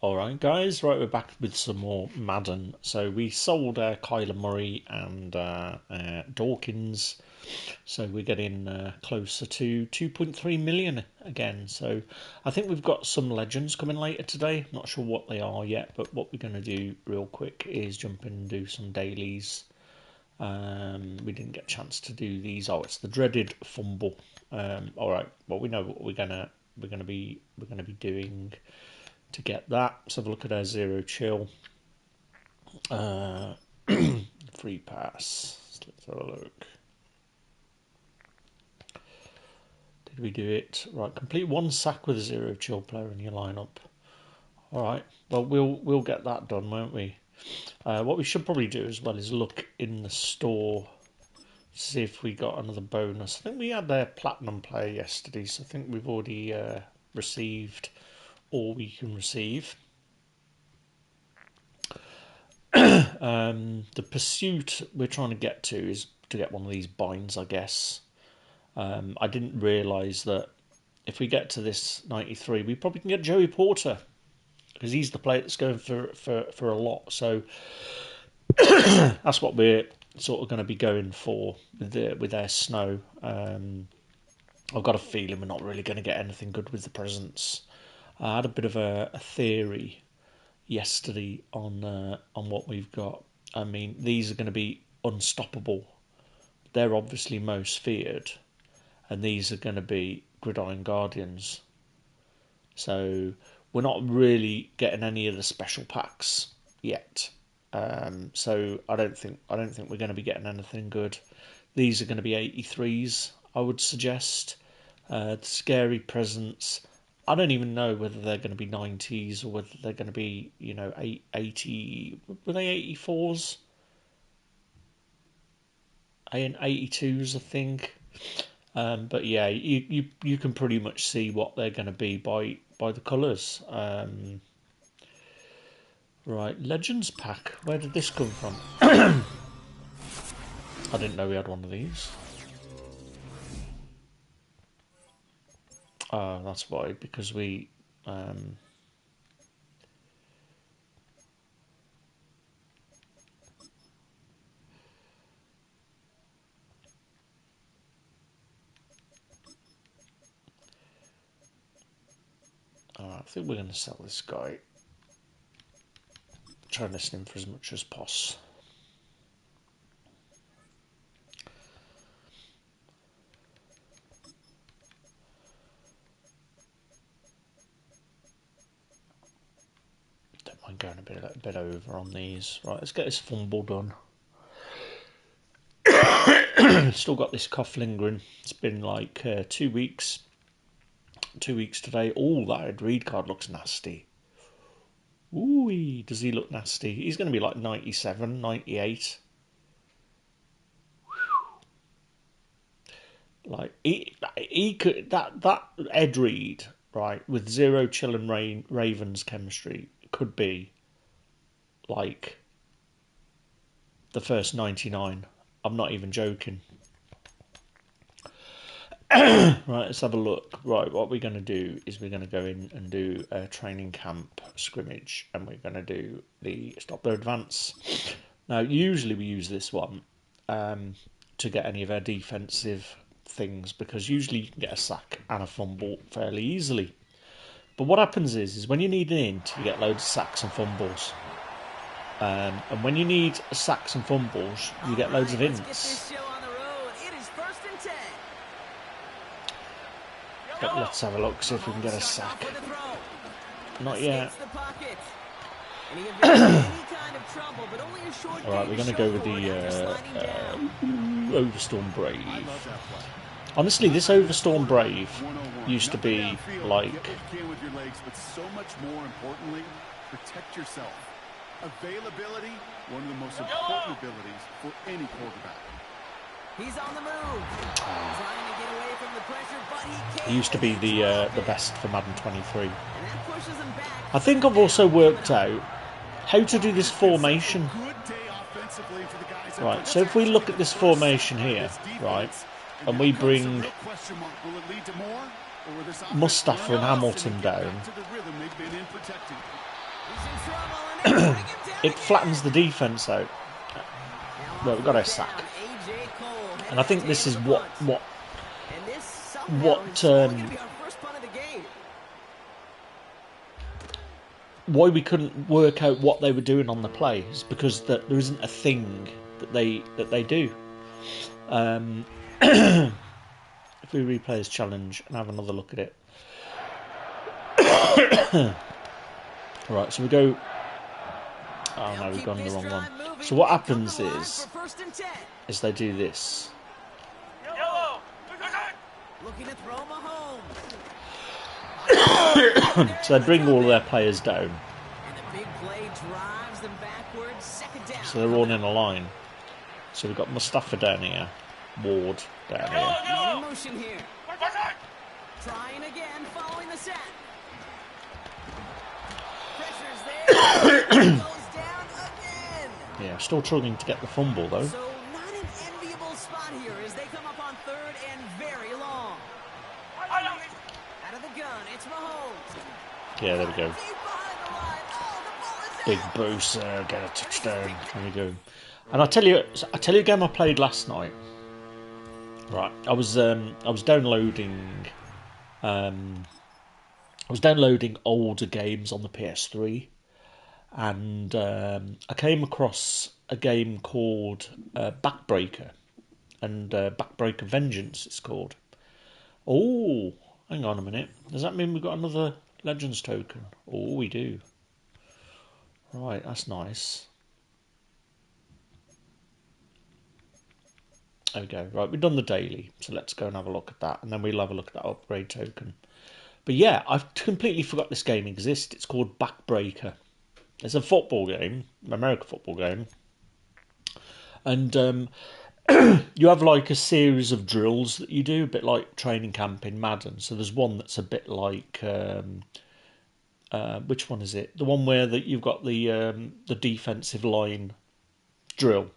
Alright guys, right, we're back with some more Madden. So we sold Kyler Murray and Dawkins, so we're getting closer to 2.3 million again. So I think we've got some legends coming later today. Not sure what they are yet, but what we're going to do real quick is jump in and do some dailies. We didn't get a chance to do these. Oh, it's the dreaded fumble. Alright, well we know what we're gonna be doing to get that. Let's have a look at our zero chill. Free pass. Let's have a look. Did we do it? Right, complete one sack with a zero chill player in your lineup. Alright, well we'll get that done, won't we? What we should probably do as well is look in the store, see if we got another bonus. I think we had their platinum player yesterday, so I think we've already received all we can receive. The pursuit we're trying to get to is to get one of these binds, I guess. I didn't realise that if we get to this 93, we probably can get Joey Porter, because he's the player that's going for a lot. So that's what we're sort of going to be going for with their snow. I've got a feeling we're not really going to get anything good with the presents. I had a bit of a theory yesterday on what we've got. I mean, these are going to be unstoppable. They're obviously most feared, and these are going to be Gridiron Guardians. So we're not really getting any of the special packs yet. So I don't think we're going to be getting anything good. These are going to be 83s, I would suggest. The scary presents, I don't even know whether they're going to be 90s or whether they're going to be, 80. Were they 84s? And 82s, I think. But yeah, you can pretty much see what they're going to be by the colours. Right, Legends pack. Where did this come from? I didn't know we had one of these. That's why, because we Alright, I think we're going to sell this guy. Try and listen him for as much as possible. Don't mind going a bit over on these. Right, let's get this fumble done. Still got this cough lingering. It's been like 2 weeks. 2 weeks today. Oh, that read card looks nasty. Ooh, does he look nasty? He's going to be like 97, 98. Like he could that Ed Reed, right, with zero chill and Ravens chemistry could be like the first 99. I'm not even joking. Right, let's have a look. Right, what we're going to do is we're going to go in and do a training camp scrimmage, and we're going to do the stop their advance. Now, usually we use this one to get any of our defensive things, because usually you can get a sack and a fumble fairly easily. But what happens is when you need an int, you get loads of sacks and fumbles. And when you need sacks and fumbles, you get loads of ints. But let's have a look, see if we can get a sack. Not yet. Alright, we're going to go with the Overstorm Brave. Honestly, this Overstorm Brave used to be like... so much more importantly, protect yourself. Availability, one of the most important abilities for any quarterback. He's on the move. Trying to get away from the pressure, but he can't. He used to be the best for Madden 23. I think I've also worked out how to do this formation. Right, so if we look at this formation here, right, and we bring Mustafa and Hamilton down, He's in trouble, and they bring him down It flattens the defence out. Well, we've got our sack. AJ Cole And I think headed this to is the punt. what And this somehow is only going to be our first punt of the game. why we couldn't work out what they were doing on the play is because that there isn't a thing that they do. If we replay this challenge and have another look at it. Right, so we go. Oh no, we've gone the wrong one. So what happens is they do this. Looking to throw Mahomes. So they bring all their players down. And the big play drives them backwards. Second down. So they're all in a line. So we've got Mustafa down here, Ward down here. Man in motion here. Trying again, following the set. Pressure's there. Goes down again. Yeah, still struggling to get the fumble though. So not an enviable spot here as they come up on third and very long. Out of the gun, it's Mahomes. Yeah, there we go. Deep behind the line. Oh, the ball is Big out. boost there, get a touchdown. There we go. And I tell you a game I played last night. Right, I was downloading older games on the PS3, and I came across a game called Backbreaker, and Backbreaker Vengeance it's called. Oh, hang on a minute. Does that mean we've got another Legends token? Oh, we do. Right, that's nice. There we go. Right, we've done the daily, so let's go and have a look at that, and then we'll have a look at that upgrade token. But yeah, I've completely forgot this game exists. It's called Backbreaker. It's a football game, American football game, and you have like a series of drills that you do, a bit like training camp in Madden. So there's one that's a bit like which one is it? The one where you've got the defensive line drill,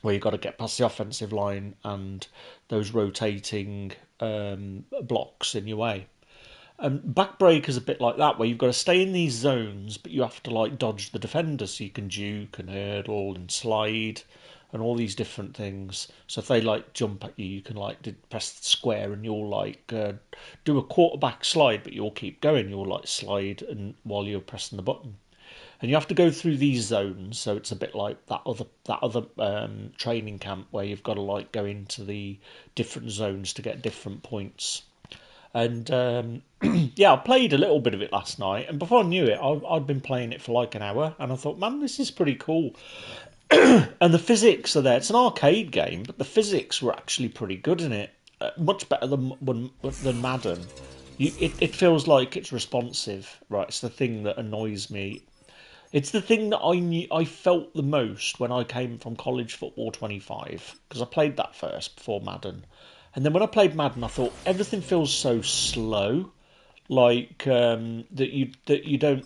where you've got to get past the offensive line and those rotating blocks in your way. And Backbreaker's a bit like that, where you've got to stay in these zones, but you have to like dodge the defenders, so you can juke and hurdle and slide and all these different things. So if they like jump at you, you can like press the square and you'll like do a quarterback slide, but you'll keep going. You'll like slide and while you're pressing the button. And you have to go through these zones, so it's a bit like that other training camp where you've got to like go into the different zones to get different points. And yeah, I played a little bit of it last night, and before I knew it, I'd been playing it for like an hour, and I thought, man, this is pretty cool. And the physics are there. It's an arcade game, but the physics were actually pretty good in it, much better than Madden. It feels like it's responsive, right? It's the thing that annoys me. It's the thing that I felt the most when I came from College Football 25, because I played that first before Madden. And then when I played Madden, I thought everything feels so slow, like that you don't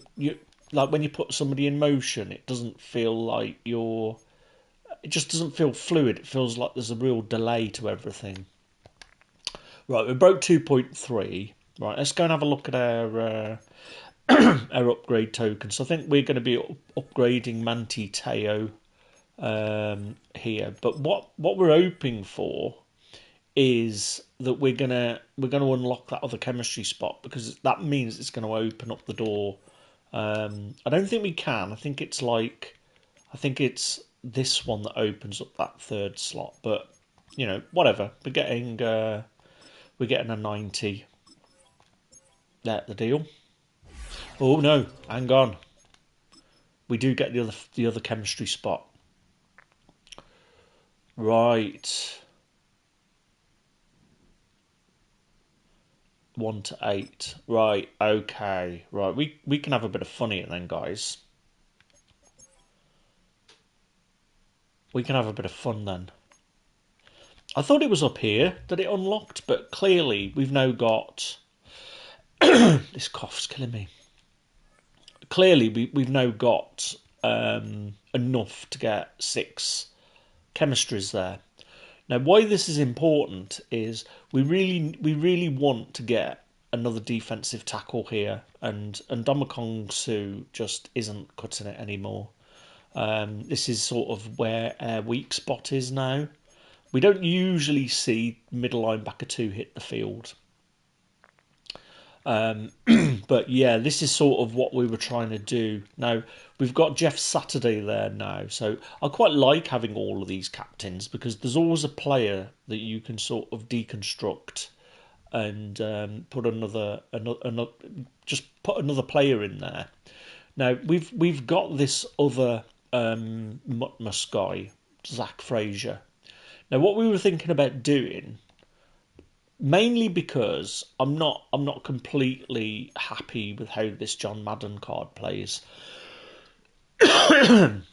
like when you put somebody in motion, it doesn't feel like it just doesn't feel fluid. It feels like there's a real delay to everything. Right, we broke 2.3. Right, let's go and have a look at our our upgrade tokens. So I think we're going to be upgrading Manti Teo here, but what we're hoping for is that we're gonna unlock that other chemistry spot, because that means it's going to open up the door. I don't think we can. I think it's this one that opens up that third slot. But you know, whatever. We're getting a 90. That's the deal. Oh no, hang on. We do get the other chemistry spot. Right. 1 to 8. Right, okay. Right, we can have a bit of fun here then, guys. We can have a bit of fun then. I thought it was up here that it unlocked, but clearly we've now got... This cough's killing me. Clearly we've now got enough to get 6 chemistries there. Now, why this is important is we really want to get another defensive tackle here, and Domikong Su just isn't cutting it anymore. This is sort of where our weak spot is now. We don't usually see middle linebacker 2 hit the field. But yeah, this is sort of what we were trying to do. Now, we've got Jeff Saturday there now, so I quite like having all of these captains because there's always a player that you can sort of deconstruct and put another just put another player in there. Now we've got this other Mutmus guy, Zach Frazier. Now what we were thinking about doing, mainly because I'm not completely happy with how this John Madden card plays, and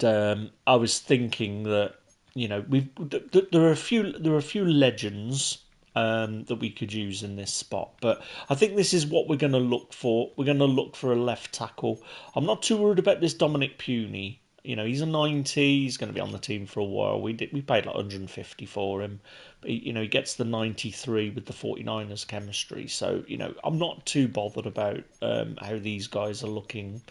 I was thinking that there are a few legends that we could use in this spot, but I think this is what we're going to look for. We're going to look for a left tackle. I'm not too worried about this Dominic Puny. He's a 90. He's going to be on the team for a while. We paid like 150 for him. But he gets the 93 with the 49ers chemistry. So I'm not too bothered about how these guys are looking.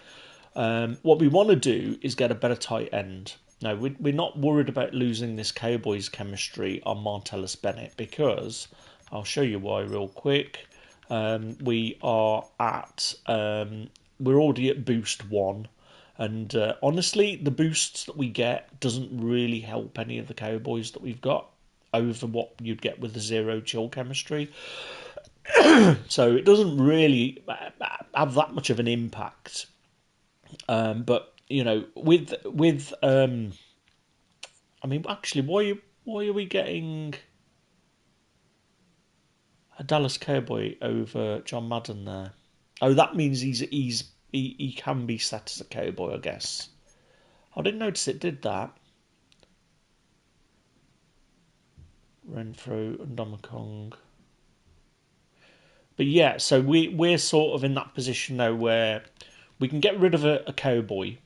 What we want to do is get a better tight end. Now, we're not worried about losing this Cowboys chemistry on Martellus Bennett because I'll show you why real quick. We are at we're already at boost 1, and honestly, the boosts that we get doesn't really help any of the Cowboys that we've got over what you'd get with the zero chill chemistry. So it doesn't really have that much of an impact. But with I mean, actually, why are we getting a Dallas Cowboy over John Madden there? Oh, that means he can be set as a Cowboy, I guess. I didn't notice it did that. Renfro and Domikong. But yeah, so we're sort of in that position now where we can get rid of a Cowboy.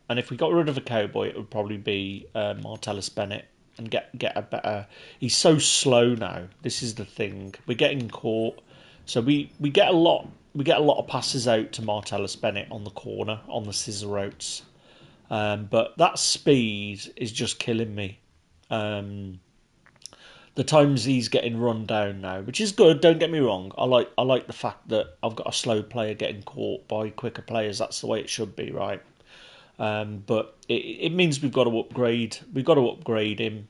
And if we got rid of a Cowboy, it would probably be Martellus Bennett and get a better. He's so slow now. This is the thing. We're getting caught, so we get a lot. We get a lot of passes out to Martellus Bennett on the corner on the scissor routes, but that speed is just killing me. The times he's getting run down now, which is good. Don't get me wrong. I like the fact that I've got a slow player getting caught by quicker players. That's the way it should be, right? But it means we've got to upgrade. We've got to upgrade him.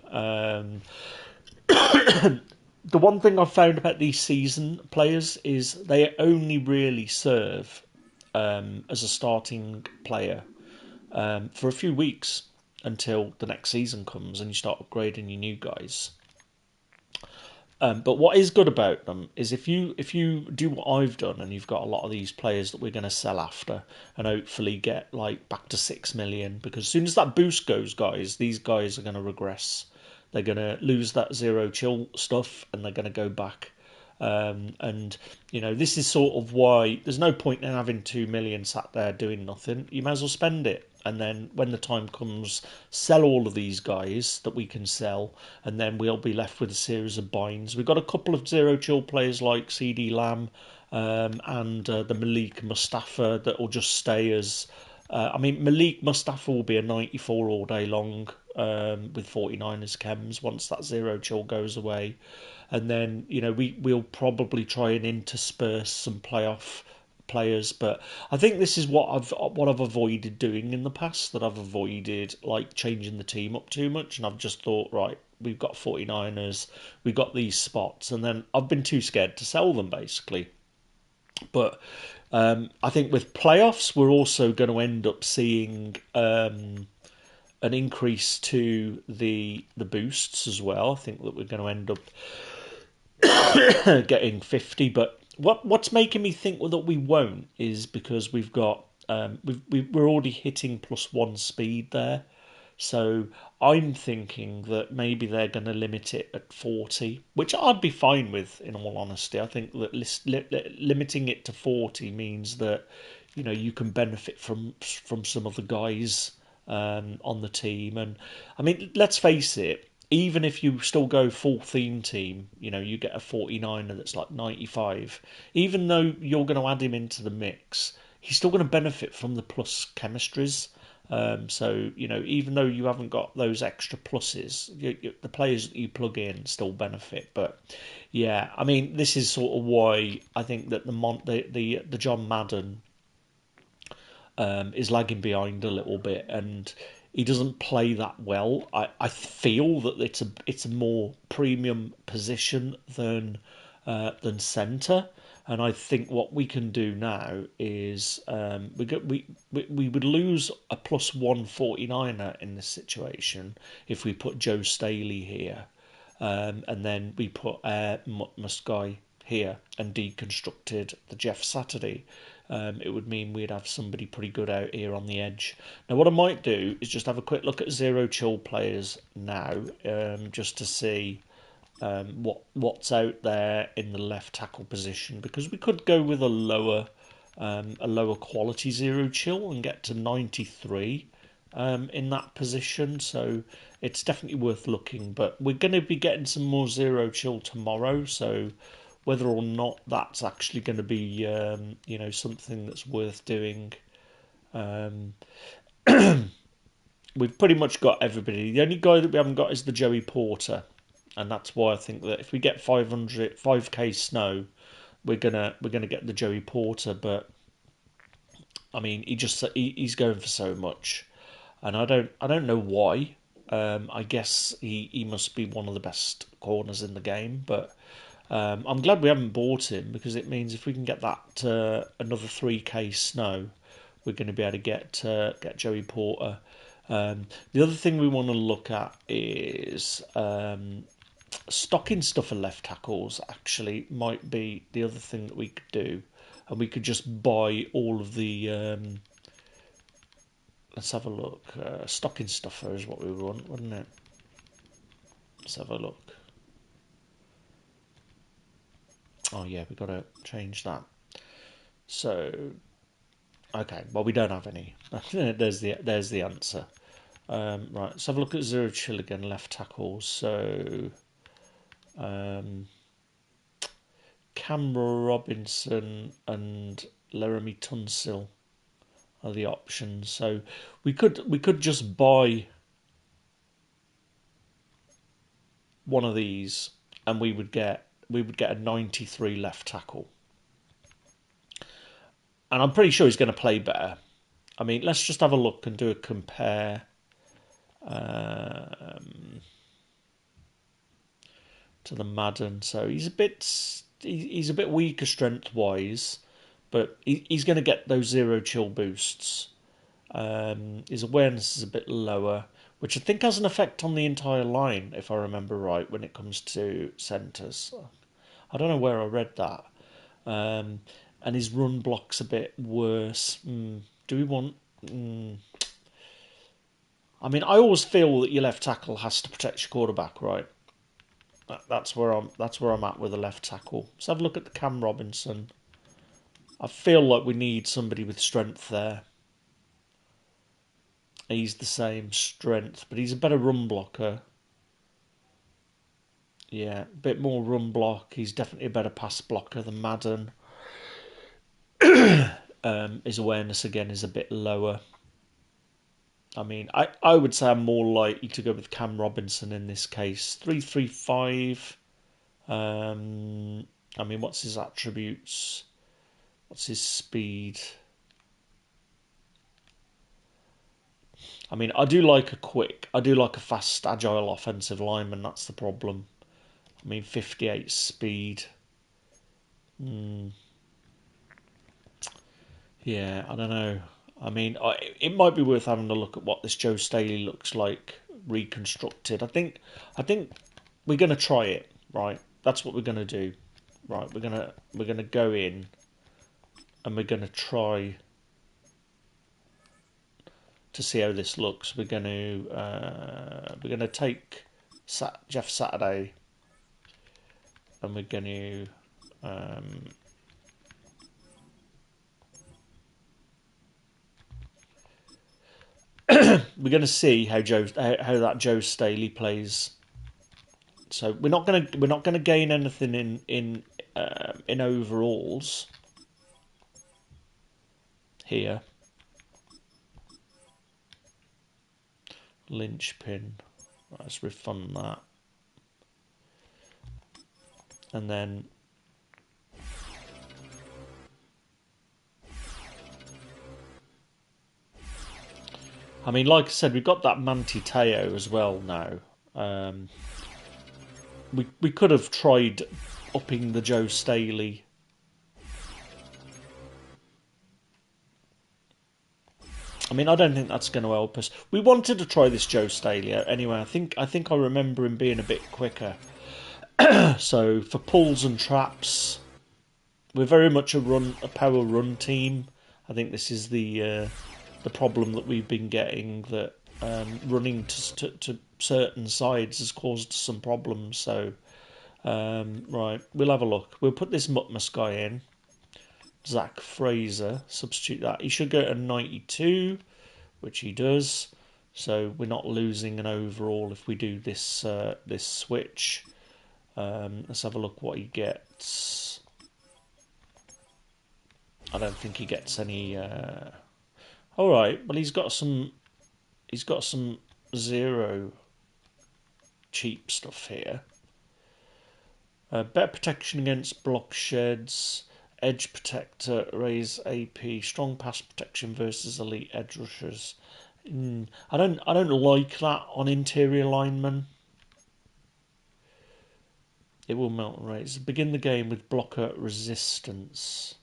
The one thing I've found about these season players is they only really serve as a starting player for a few weeks until the next season comes and you start upgrading your new guys. But what is good about them is if you do what I've done and you've got a lot of these players that we're going to sell after and hopefully get like back to 6 million, because as soon as that boost goes, guys, these guys are going to regress. They're going to lose that zero chill stuff and they're going to go back. And this is sort of why there's no point in having 2 million sat there doing nothing. You might as well spend it. And then when the time comes, sell all of these guys that we can sell, and then we'll be left with a series of binds. We've got a couple of zero chill players like CD Lamb and the Malik Mustafa that will just stay as. Malik Mustafa will be a 94 all day long with 49ers chems once that zero chill goes away. And then, we'll probably try and intersperse some playoff players, but I think this is what I've avoided doing in the past, that I've avoided like changing the team up too much, and I've just thought, right, we've got 49ers, we've got these spots, and then I've been too scared to sell them basically. But I think with playoffs we're also going to end up seeing an increase to the boosts as well. I think that we're going to end up getting 50, but what's making me think that we won't is because we've got we're already hitting +1 speed there, so I'm thinking that maybe they're going to limit it at 40, which I'd be fine with. In all honesty, I think that limiting it to 40 means that you can benefit from some of the guys on the team, and I mean, let's face it. even if you still go full theme team, you know, you get a 49er that's like 95, even though you're going to add him into the mix, he's still going to benefit from the plus chemistries. So, you know, even though you haven't got those extra pluses, the players that you plug in still benefit. But yeah, I mean, this is sort of why I think that the John Madden is lagging behind a little bit, and he doesn't play that well. I feel that it's a more premium position than centre, and I think what we can do now is we would lose a plus 149er in this situation if we put Joe Staley here, and then we put Muskai here and deconstructed the Jeff Saturday. It would mean we'd have somebody pretty good out here on the edge. Now, what I might do is just have a quick look at zero chill players now, just to see what's out there in the left tackle position, because we could go with a lower quality zero chill and get to 93 in that position. So it's definitely worth looking. But we're going to be getting some more zero chill tomorrow, so whether or not that's actually going to be something that's worth doing. We've pretty much got everybody. The only guy that we haven't got is the Joey Porter, and that's why I think that if we get 5k snow, we're gonna get the Joey Porter. But I mean, he's going for so much, and I don't know why. I guess he must be one of the best corners in the game, but I'm glad we haven't bought him, because it means if we can get that another 3k snow, we're going to be able to get Joey Porter. The other thing we want to look at is stocking stuffer left tackles. Actually, might be the other thing that we could do, and we could just buy all of the. Let's have a look. Stocking stuffer is what we want, wouldn't it? Let's have a look. Oh yeah, we've got to change that. So, okay, well we don't have any. there's the answer. Right, let's have a look at zero chill again, left tackles. So, Cam Robinson and Laramie Tunsil are the options. So we could just buy one of these, and we would get a 93 left tackle. And I'm pretty sure he's going to play better. I mean, let's just have a look and do a compare to the Madden. So he's a bit weaker strength wise, but he's going to get those zero chill boosts. His awareness is a bit lower, which I think has an effect on the entire line, if I remember right, when it comes to centres. I don't know where I read that. And his run block's a bit worse. Do we want? I mean, I always feel that your left tackle has to protect your quarterback, right? That's where I'm at with the left tackle. Let's have a look at the Cam Robinson. I feel like we need somebody with strength there. He's the same strength, but he's a better run blocker. Yeah, a bit more run block. He's definitely a better pass blocker than Madden. His awareness again is a bit lower. I mean, I would say I'm more likely to go with Cam Robinson in this case. 335. I mean, what's his attributes? What's his speed? I mean, I do like a fast, agile offensive lineman. That's the problem. I mean, 58 speed. Yeah, I don't know. I mean, it might be worth having a look at what this Joe Staley looks like reconstructed. I think we're gonna try it. Right, that's what we're gonna do. Right, we're gonna go in and we're gonna try to see how this looks. We're gonna take Jeff Saturday, and we're gonna we're going to see how that Joe Staley plays. So we're not gonna gain anything in overalls here. Linchpin. Right, let's refund that, and then. I mean, like I said, we've got that Manti Teo as well now. We could have tried upping the Joe Staley. I mean, I don't think that's going to help us. We wanted to try this Joe Staley out anyway. I think I remember him being a bit quicker. So for pulls and traps, we're very much a power run team. I think this is the problem that we've been getting, that running to certain sides has caused some problems. So right, we'll have a look. We'll put this Mutmus guy in. Zach Fraser, substitute that. He should go to 92, which he does. So we're not losing an overall if we do this this switch. Let's have a look what he gets. I don't think he gets any. All right, well he's got some. He's got some zero cheap stuff here. Better protection against block sheds. Edge protector, raise AP, strong pass protection versus elite edge rushers. I don't like that on interior linemen. It will melt and raise. Begin the game with blocker resistance.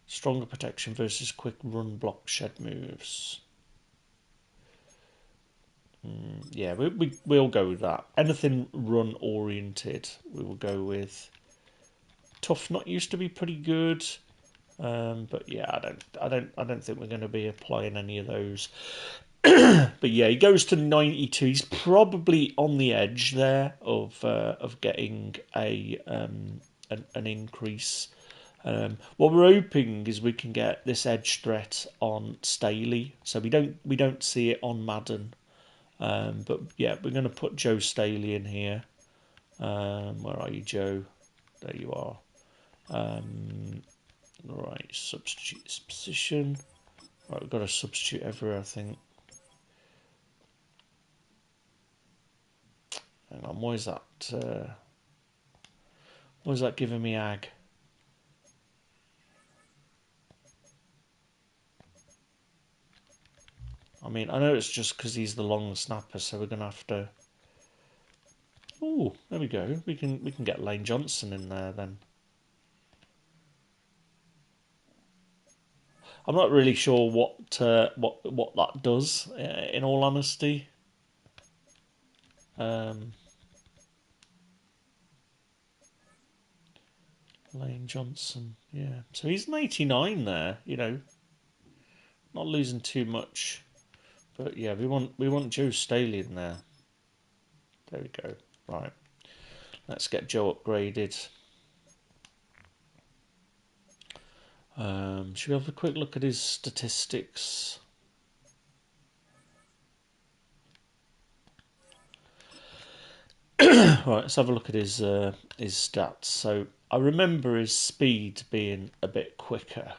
Stronger protection versus quick run block shed moves. Yeah, we'll go with that. Anything run oriented, we will go with. Tough not used to be pretty good, but yeah, I don't think we're going to be applying any of those. But yeah, he goes to 92. He's probably on the edge there of getting an increase. What we're hoping is we can get this edge threat on Staley, so we don't see it on Madden. But yeah, we're going to put Joe Staley in here. Where are you, Joe? There you are. Right, substitute this position. Right, we've got to substitute everywhere, I think. Hang on, why is that giving me ag? I mean, I know it's just because he's the long snapper, so we're going to have to. Oh, there we go. We can get Lane Johnson in there then. I'm not really sure what that does. In all honesty, Lane Johnson, yeah. So he's an 89 there. You know, not losing too much, but yeah, we want Joe Staley in there. There we go. Right, let's get Joe upgraded. Should we have a quick look at his statistics? Right, let's have a look at his stats. So I remember his speed being a bit quicker.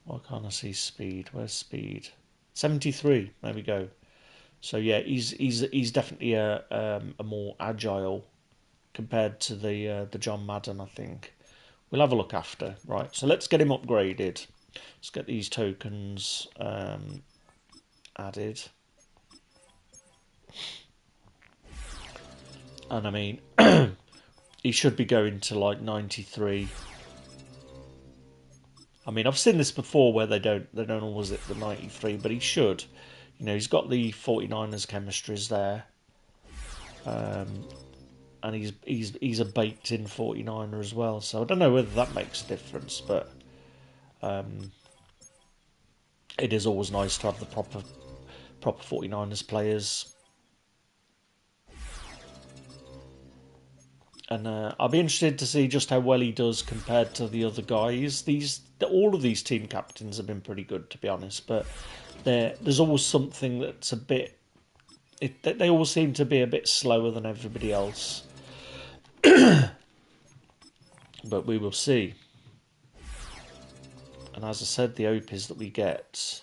Why can't I see speed? Where's speed? 73. There we go. So yeah, he's definitely a more agile compared to the John Madden, I think. We'll have a look after. Right, so let's get him upgraded. Let's get these tokens added. And I mean, he should be going to like 93. I mean, I've seen this before where they don't always hit the 93, but he should. You know, he's got the 49ers chemistries there. And he's a baked-in 49er as well. So I don't know whether that makes a difference, but it is always nice to have the proper 49ers players. And I'll be interested to see just how well he does compared to the other guys. All of these team captains have been pretty good, to be honest. But there's always something that's a bit. They all seem to be a bit slower than everybody else, but we will see. And as I said, the OPs that we get.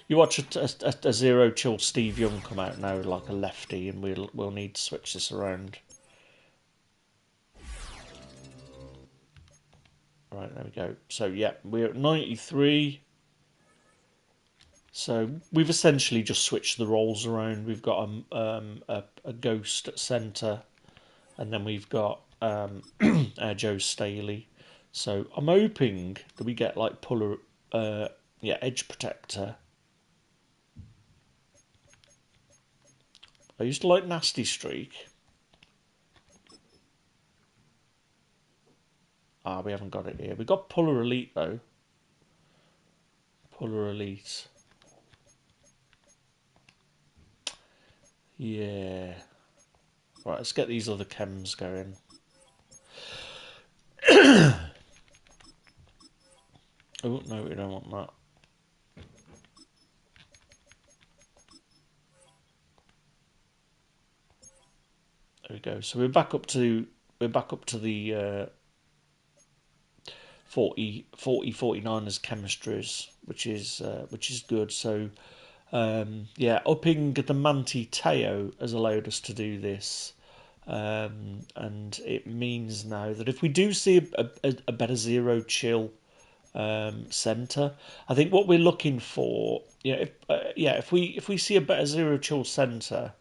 You watch a zero chill Steve Young come out now like a lefty, and we'll need to switch this around. Right, there we go. So yeah, we're at 93. So we've essentially just switched the roles around. We've got a ghost at centre, and then we've got Joe Staley. So I'm hoping that we get like edge protector. I used to like Nasty Streak. We haven't got it here. We got Puller Elite though. Puller Elite. Yeah. Right, let's get these other chems going. Oh no, we don't want that. There we go. So we're back up to the 49ers chemistries, which is good. So upping the Manti Teo has allowed us to do this, and it means now that if we do see a better zero chill centre, I think what we're looking for, if we see a better zero chill centre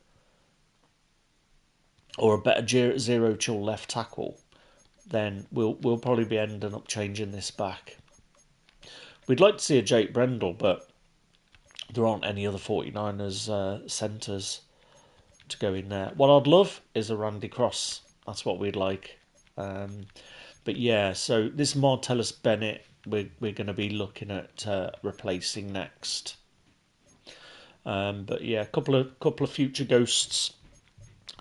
or a better zero chill left tackle, then we'll probably be ending up changing this back. We'd like to see a Jake Brendel, but there aren't any other 49ers centres to go in there. What I'd love is a Randy Cross. That's what we'd like. But yeah, so this Martellus Bennett, we're going to be looking at replacing next. But yeah, a couple of future ghosts.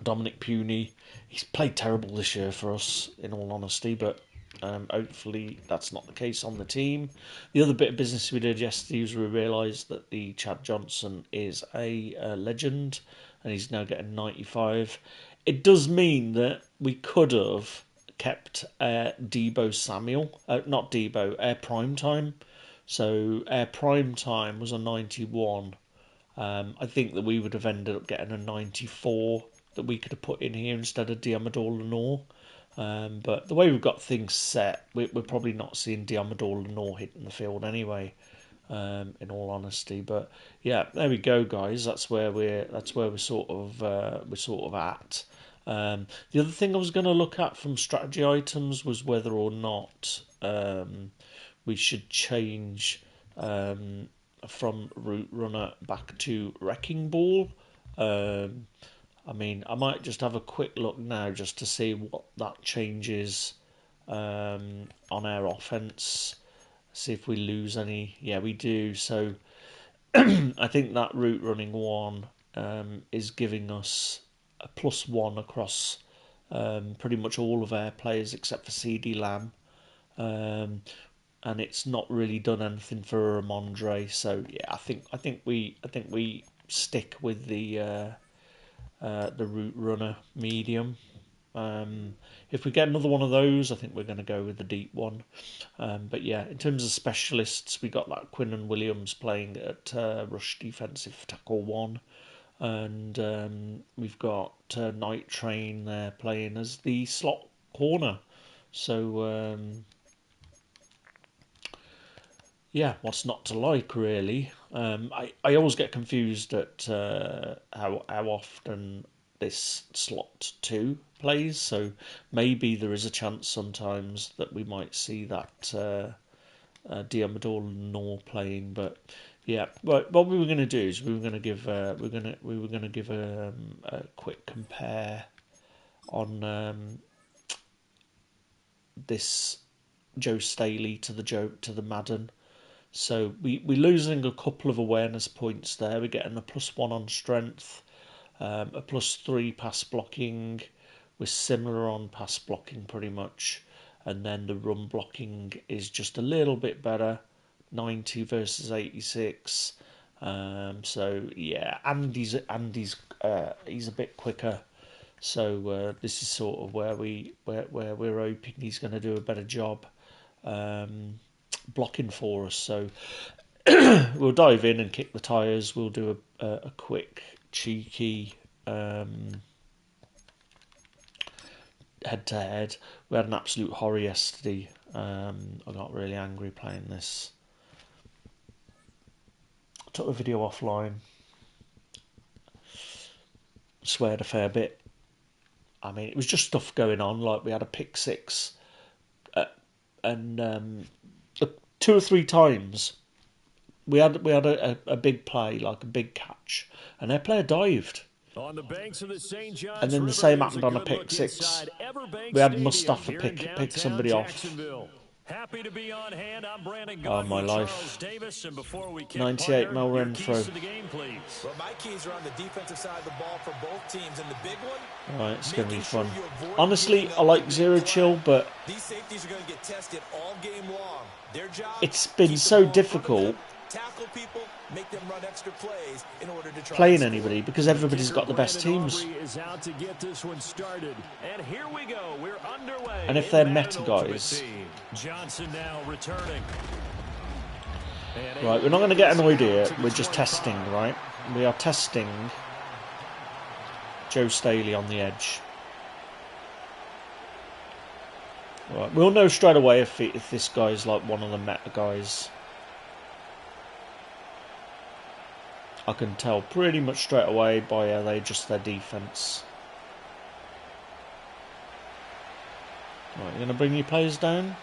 Dominic Puny, he's played terrible this year for us, in all honesty, but hopefully that's not the case on the team. The other bit of business we did yesterday was we realised that the Chad Johnson is a legend, and he's now getting 95. It does mean that we could have kept Debo Samuel, not Debo, Air Prime Time. So Air Prime Time was a 91. I think that we would have ended up getting a 94 that we could have put in here instead of Diamador Lenore. But the way we've got things set, we're probably not seeing Diamador Lenore hitting the field anyway. In all honesty, but yeah, there we go, guys. That's where we're sort of at. The other thing I was going to look at from strategy items was whether or not we should change from Route Runner back to Wrecking Ball. I mean, I might just have a quick look now just to see what that changes on our offense. See if we lose any. Yeah, we do. So I think that route running one is giving us a +1 across pretty much all of our players except for CD Lamb. And it's not really done anything for Ramondre. So yeah, I think we stick with the route runner medium. If we get another one of those, I think we're going to go with the deep one. But yeah, in terms of specialists, we got that Quinn and Williams playing at rush defensive tackle 1. And we've got Night Train there playing as the slot corner. So yeah, what's not to like, really? I always get confused at how often this slot 2 plays, so maybe there is a chance sometimes that we might see that Diamador Lenore playing, but yeah. What we were going to do is we were going to give a quick compare on this Joe Staley to the Madden. So we're losing a couple of awareness points there. We're getting a +1 on strength, a +3 pass blocking. We're similar on pass blocking pretty much. and then the run blocking is just a little bit better, 90 versus 86. So yeah, Andy's he's a bit quicker. So this is sort of where we're hoping he's going to do a better job blocking for us. So we'll dive in and kick the tyres. We'll do a quick, cheeky head-to-head. We had an absolute horror yesterday. I got really angry playing this. Took the video offline. Sweared a fair bit. I mean, it was just stuff going on. Like, we had a pick six, and 2 or 3 times we had a big play, like a big catch, and their player dived. On the banks of the St. John's And then the River, same there's happened a on a good pick look six. inside Everbank We had Stadium Mustafa here in pick downtown somebody off. Jacksonville. Happy to be on hand. I'm Brandon Oh, my Gaudin, life. Charles Davis, and before we kick 98 partner, mil your run keys through. to the game, please. Well, my keys are on the defensive side of the ball for both teams, and the big one. Right, it's going to be making sure fun. you avoid Honestly, giving I up like the zero big chill, play. but These safeties are going to get tested all game long. Their job, it's been keep so the ball in front of difficult them, tackle people, make them run extra plays in order to try playing and score. anybody because everybody's got the best Brandon teams. Aubrey is out to get this one started. And here we go. We're underway. And if in they're Madden meta Ultimate guys- Team. Johnson now returning. And Right, we're not going to get annoyed here. We're just testing, right? We are testing Joe Staley on the edge. Right, we'll know straight away if this guy's like one of the meta guys. I can tell pretty much straight away by they just their defense. Right, you're going to bring your players down?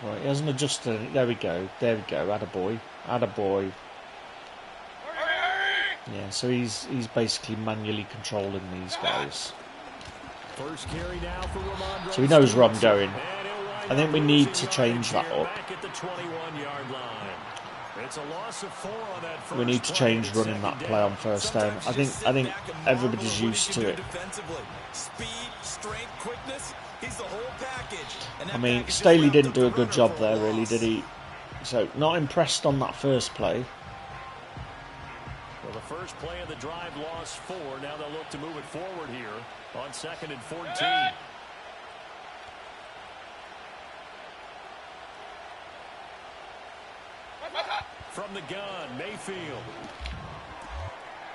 Right, he hasn't adjusted it. There we go. There we go. Attaboy. Attaboy. Yeah, so he's basically manually controlling these guys. First carry now for Ramondre So he knows where I'm Stevenson. going. And he'll wind I think up we need losing to change yardage that here up. back at the 21-yard line. It's a loss of 4 on that first We need to play. change It's running that second play down. on first down. Sometimes I you think just sit I think back and marvel everybody's at what used he to can it. do defensively. Speed, strength, quickness. He's the whole package. And that I mean, package just Staley wrapped didn't up do the a good runner job for a there, really, loss. did he? So, not impressed on that first play. Well, the first play of the drive lost 4. Now they'll look to move it forward here on 2nd and 14. From the gun, Mayfield.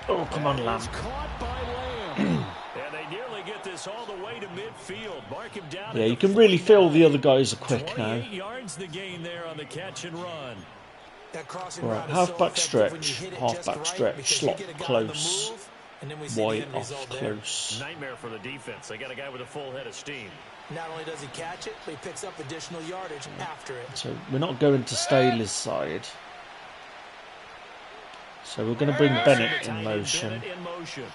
Oh, come on, Lamb. It's caught by Lamb. And they nearly get this all the way to midfield. Mark him down. Yeah, at you the can really feel 49. the other guys are quick now. 28 yards the gain there on the catch and run. That crossing Right, route is half-back so effective when stretch, you hit it half-back just right, stretch, because you slot get a guy on the close, move, and then we see the wide end off result there. close. Nightmare for the defense. They got a guy with a full head of steam. Not only does he catch it, but he picks up additional yardage after it. So we're not going to Staley's side. So we're going to bring Bennett in motion. Bennett in motion.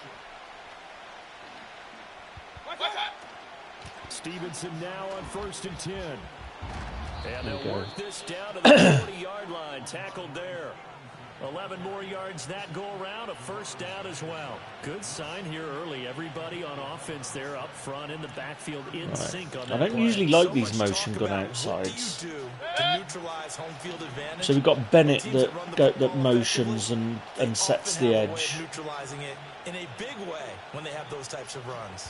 Stevenson now on 1st and 10. And they'll work this down to the 40-yard line. Tackled there. 11 more yards that go around. A first down as well. Good sign here early. Everybody on offense there up front in the backfield in sync on that I don't play. usually like So these much motion talk gun about outsides. What do you do to neutralize home field advantage? So we've got Bennett Teams that run the that football motions effectively, and they sets often the have a way of edge. neutralizing it in a big way when they have those types of runs.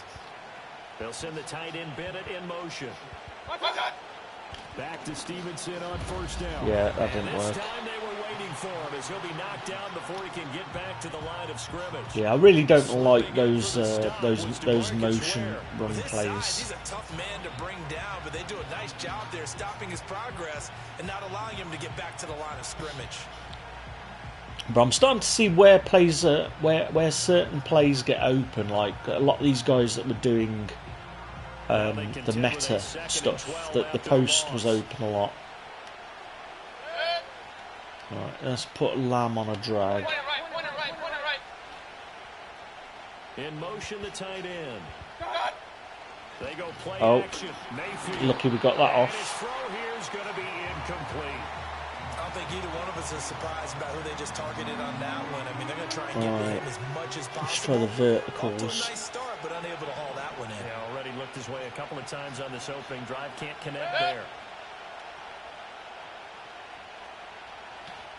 They'll send the tight end Bennett in motion. Back to Stevenson on 1st down. Yeah, that didn't This work. time they were waiting for him as he'll be knocked down before he can get back to the line of scrimmage. Yeah, I really don't like those motion run With his size, he's plays. a tough man to bring down, but they do a nice job there stopping his progress and not allowing him to get back to the line of scrimmage. But I'm starting to see where plays where certain plays get open. Like a lot of these guys that were doing the meta stuff, that the post was open a lot. Right, let's put Lamb on a drag. In motion, the tight end. They go play Oh, action. Mayfield. lucky we got that And his off. throw here is going to be incomplete. I don't think either one of us is surprised about who they just targeted on that one. I mean, they're going to try and get to him as much as possible. Let's try the Off to a verticals. nice start, but unable to haul that one in. Yeah, already looked his way a couple of times on this opening drive. Can't connect there.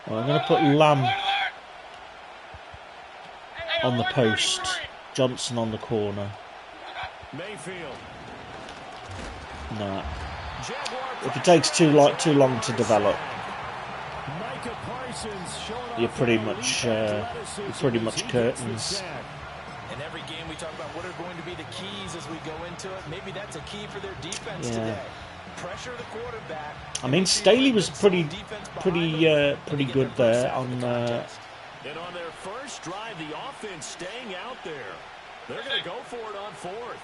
Well, I'm going to put Lamb on the post, Johnson on the corner. Mayfield. Nah. If it takes too long to develop, you're pretty much curtains. In every game we talk about what are going to be the keys as we go into it. Maybe that's a key for their defense today. Pressure the quarterback. I mean, Staley was pretty good there on. And on their first drive, the offense staying out there. They're going to go for it on fourth.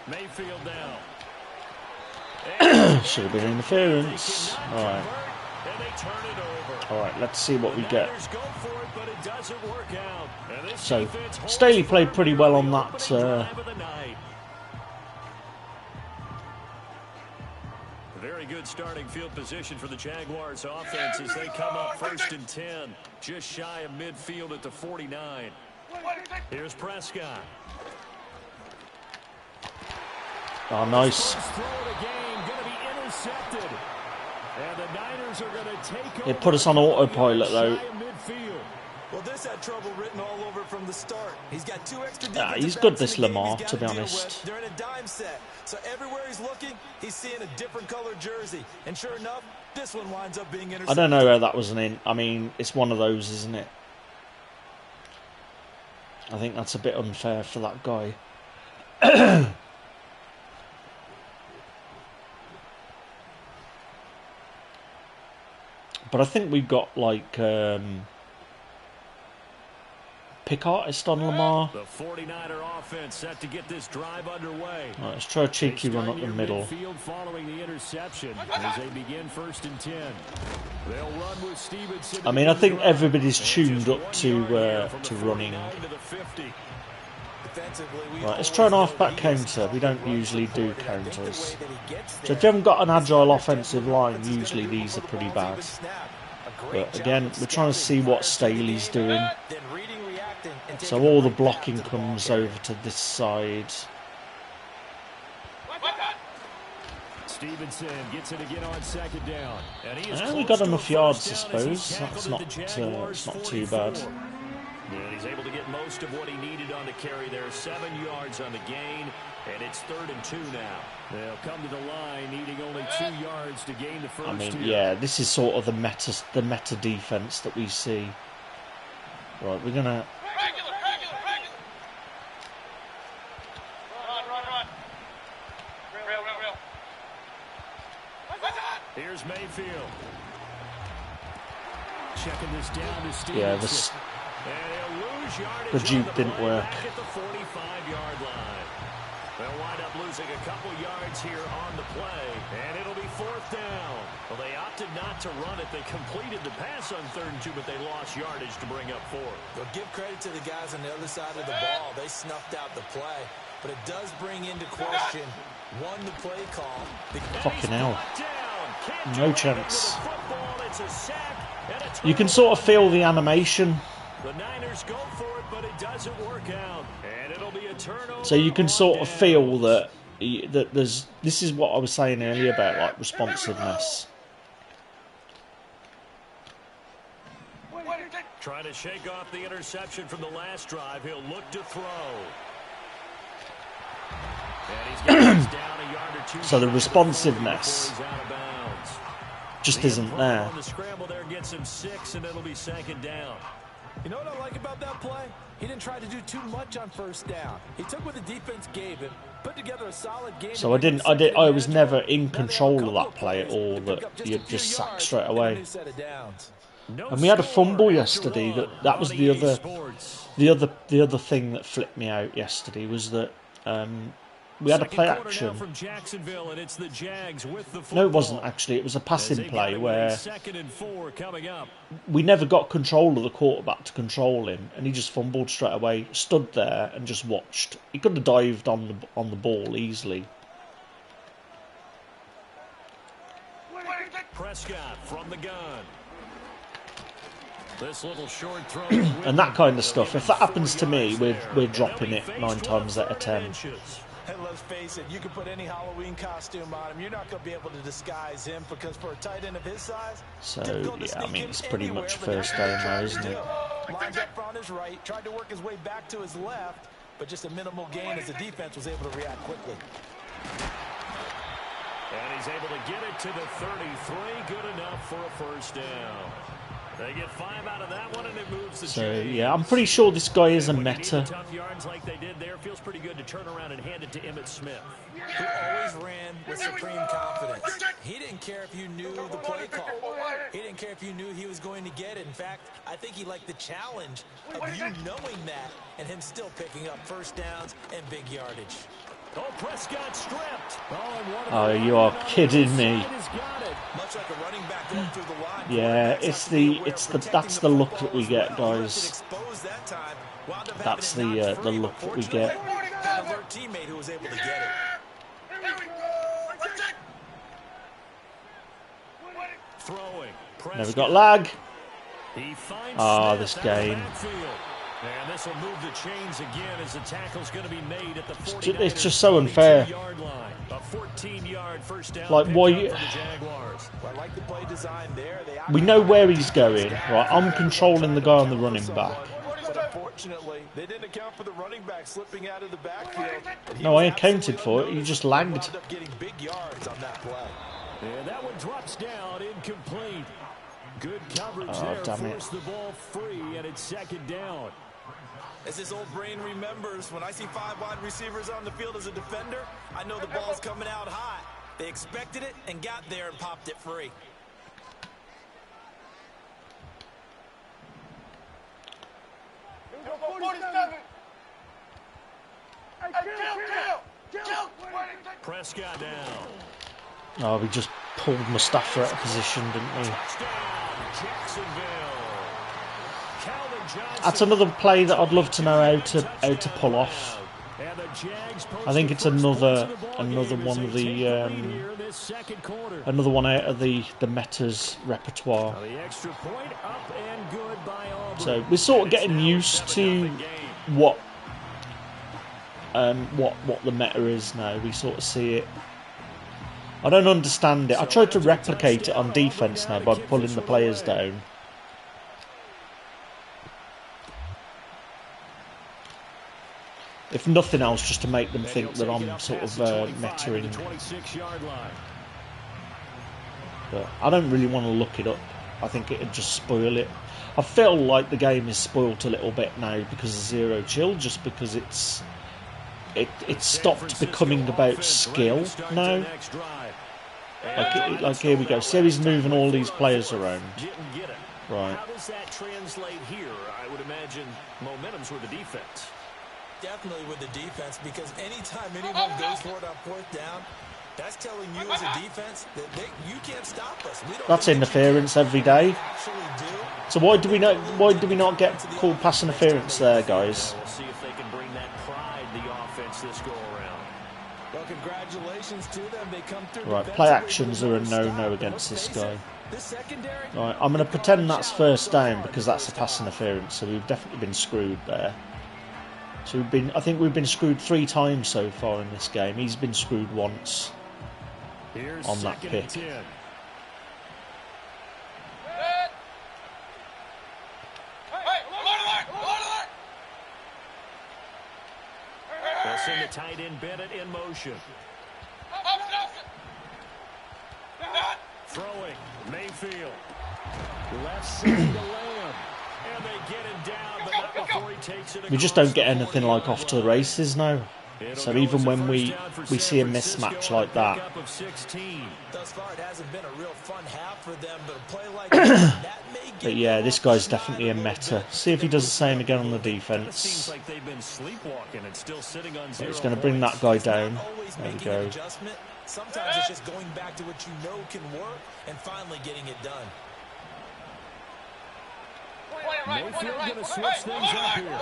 Mayfield down. Should have been interference. All right. All right. Let's see what we get. So Staley played pretty well on that. Very good starting field position for the Jaguars offense as they come up 1st and 10, just shy of midfield at the 49. Here's Prescott. Oh, nice. It put us on autopilot though. Well, this had trouble written all over from the start. He's got 2 extra. He's good, this Lamar, to be honest. They're in a dime set, so everywhere he's looking, he's seeing a different colored jersey. And sure enough, this one winds up being intercepted. I don't know how that was an in. I mean, it's one of those, isn't it? I think that's a bit unfair for that guy. But I think we've got like pick artist on Lamar. The 49er offense set to get this drive underway. Right, let's try a cheeky run up the middle. Following the interception as they begin 1st and 10. They'll run with Stevenson. I mean, I think everybody's tuned up to running. Right, let's try an half-back counter. We don't usually do counters. So if you haven't got an agile offensive line, usually these are pretty bad. But again, we're trying to see what Staley's doing. So all the blocking comes over to this side. Stevenson gets it again on 2nd down. And we got enough yards, I suppose. That's not too bad. And he's able to get most of what he needed on the carry there. 7 yards on the gain, and it's 3rd and 2 now. They'll come to the line, needing only 2 yards to gain the first. I mean, yeah, this is sort of the meta defense that we see. Right, we're gonna. Here's Mayfield. Checking this down to Stevenson. Yeah, the juke didn't work. At the 45-yard line. They'll wind up losing a couple yards here on the play, and it'll be 4th down. Well, they opted not to run it. They completed the pass on 3rd and 2, but they lost yardage to bring up 4. They'll give credit to the guys on the other side of the ball. They snuffed out the play, but it does bring into question, one, the play call. Fucking hell. No chance. You can sort of feel the animation. The Niners go for it, but it doesn't work out. And it'll be a turnover. So you can sort of feel that there's. This is what I was saying earlier about like responsiveness. Trying to shake off the interception from the last drive. He'll look to throw. And he's down a yard or 2. So the responsiveness just isn't there. On the scramble there gets him 6, and it'll be 2nd down. You know what I like about that play? He didn't try to do too much on 1st down. He took what the defense gave him, put together a solid game. So I was never in control of that play at all. That you'd just sack straight away. And we had a fumble yesterday. That was the other thing that flipped me out yesterday was that we had a play action. No, it wasn't actually. It was a passing play where we never got control of the quarterback to control him, and he just fumbled straight away. Stood there and just watched. He could have dived on the ball easily. Prescott from the gun. This little short throw. And that kind of stuff. If that happens to me, we're dropping it 9 times out of 10. And let's face it, you can put any Halloween costume on him. You're not going to be able to disguise him because for a tight end of his size, so yeah, I mean it's pretty much first down now, isn't it? Lines up on his right, tried to work his way back to his left, but just a minimal gain as the defense was able to react quickly. And he's able to get it to the 33. Good enough for a first down. They get 5 out of that one, and it moves the chains. Yeah, I'm pretty sure this guy is a meta. Tough yards like they did there, feels pretty good to turn around and hand it to Emmitt Smith. Who always ran with supreme confidence. He didn't care if you knew the play call. He didn't care if you knew he was going to get it. In fact, I think he liked the challenge of you knowing that and him still picking up first downs and big yardage. Oh, Prescott stripped. Oh, you are kidding me. Much like a running back going through the line. Yeah, that's the look that we get, guys. That's the look that we get. An alert teammate who was able to get it. Throwing. Now we've got lag. Ah, this game. And this will move the chains again as the tackle's going to be made at the 49ers. It's just so unfair. A 14-yard first down. Like, why? I like the play design there. We know where he's going. Right, I'm controlling the guy on the running back. But unfortunately, they didn't account for the running back slipping out of the backfield. No, I accounted for it. He just lagged. Getting big yards on that play. And that one drops down, incomplete. Good coverage there. Damn it. Force the ball free, and it's second down. As his old brain remembers, when I see 5 wide receivers on the field as a defender, I know the ball's coming out hot. They expected it and got there and popped it free. Prescott down. Oh, we just pulled Mustafa out of position, didn't we? That's another play that I'd love to know how to pull off. I think it's another one of the another one out of the metas repertoire. So we're sort of getting used to what the meta is now. We sort of see it. I don't understand it. I tried to replicate it on defense now by pulling the players down. If nothing else, just to make them think that I'm sort of meta-ing. But I don't really want to look it up. I think it'd just spoil it. I feel like the game is spoilt a little bit now because of Zero Chill, just because it's stopped becoming about skill now. Like here we go. See how he's moving all these players around. Right. How does that translate here? I would imagine momentum's with the defense. Definitely with the defense, because anytime anyone goes for it on 4th down, that's telling you as a defense that you can't stop us. That's interference every day. So why do we not get called pass interference there, guys? We'll see if they can bring that pride the offense this go around. Well, congratulations to them. They come through. Right, play actions are a no-no against this guy. Right, I'm going to pretend that's first down because that's a pass interference, so we've definitely been screwed there. So I think we've been screwed 3 times so far in this game. He's been screwed once on that pick. They'll send the tight end Bennett in motion. Throwing, Mayfield. Left side to Lamb. And they get him down, but not before he takes it. We just don't get anything like off to the races now. So even when we see a mismatch like that. Thus far, it hasn't been a real fun half for them, but a play like that may get. But yeah, this guy's definitely a meta. See if he does the same again on the defense. Seems like they've been sleepwalking and still sitting on 0 He's going to bring that guy down. There we go. Sometimes it's just going back to what you know can work and finally getting it done. Mayfield going to switch things up here.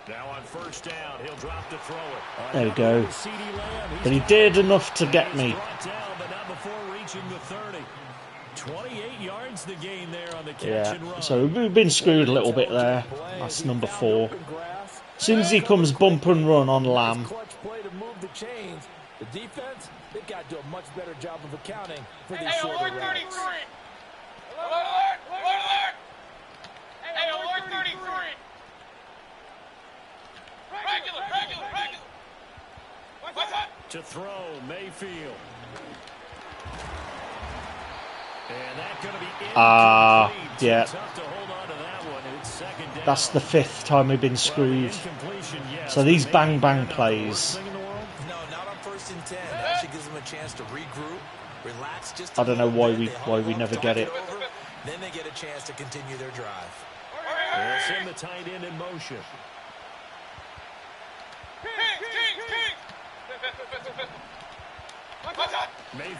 Now on first down, he'll drop to throw it. There we go. But he did enough to get me. Brought down, but not before reaching the 30. 28 yards the gain there on the catch and Yeah, run. so we've been screwed a little bit there. That's number 4. As soon as he comes bump and run on Lamb. Clutch play to move the chains. The defense, they've got to do a much better job of accounting for these shorter routes. Alert! Hey, alert 33! Regular! What's up? To throw, Mayfield. And that's going to be incomplete. Yeah. Tough to hold on to that one. It's second down. That's the 5th time we've been screwed. Yes, So these bang bang plays, No, not on 1st and 10. That actually gives them a chance to regroup, relax just I don't know why we never get it. Then they get a chance to continue their drive. They'll send the tight end in motion.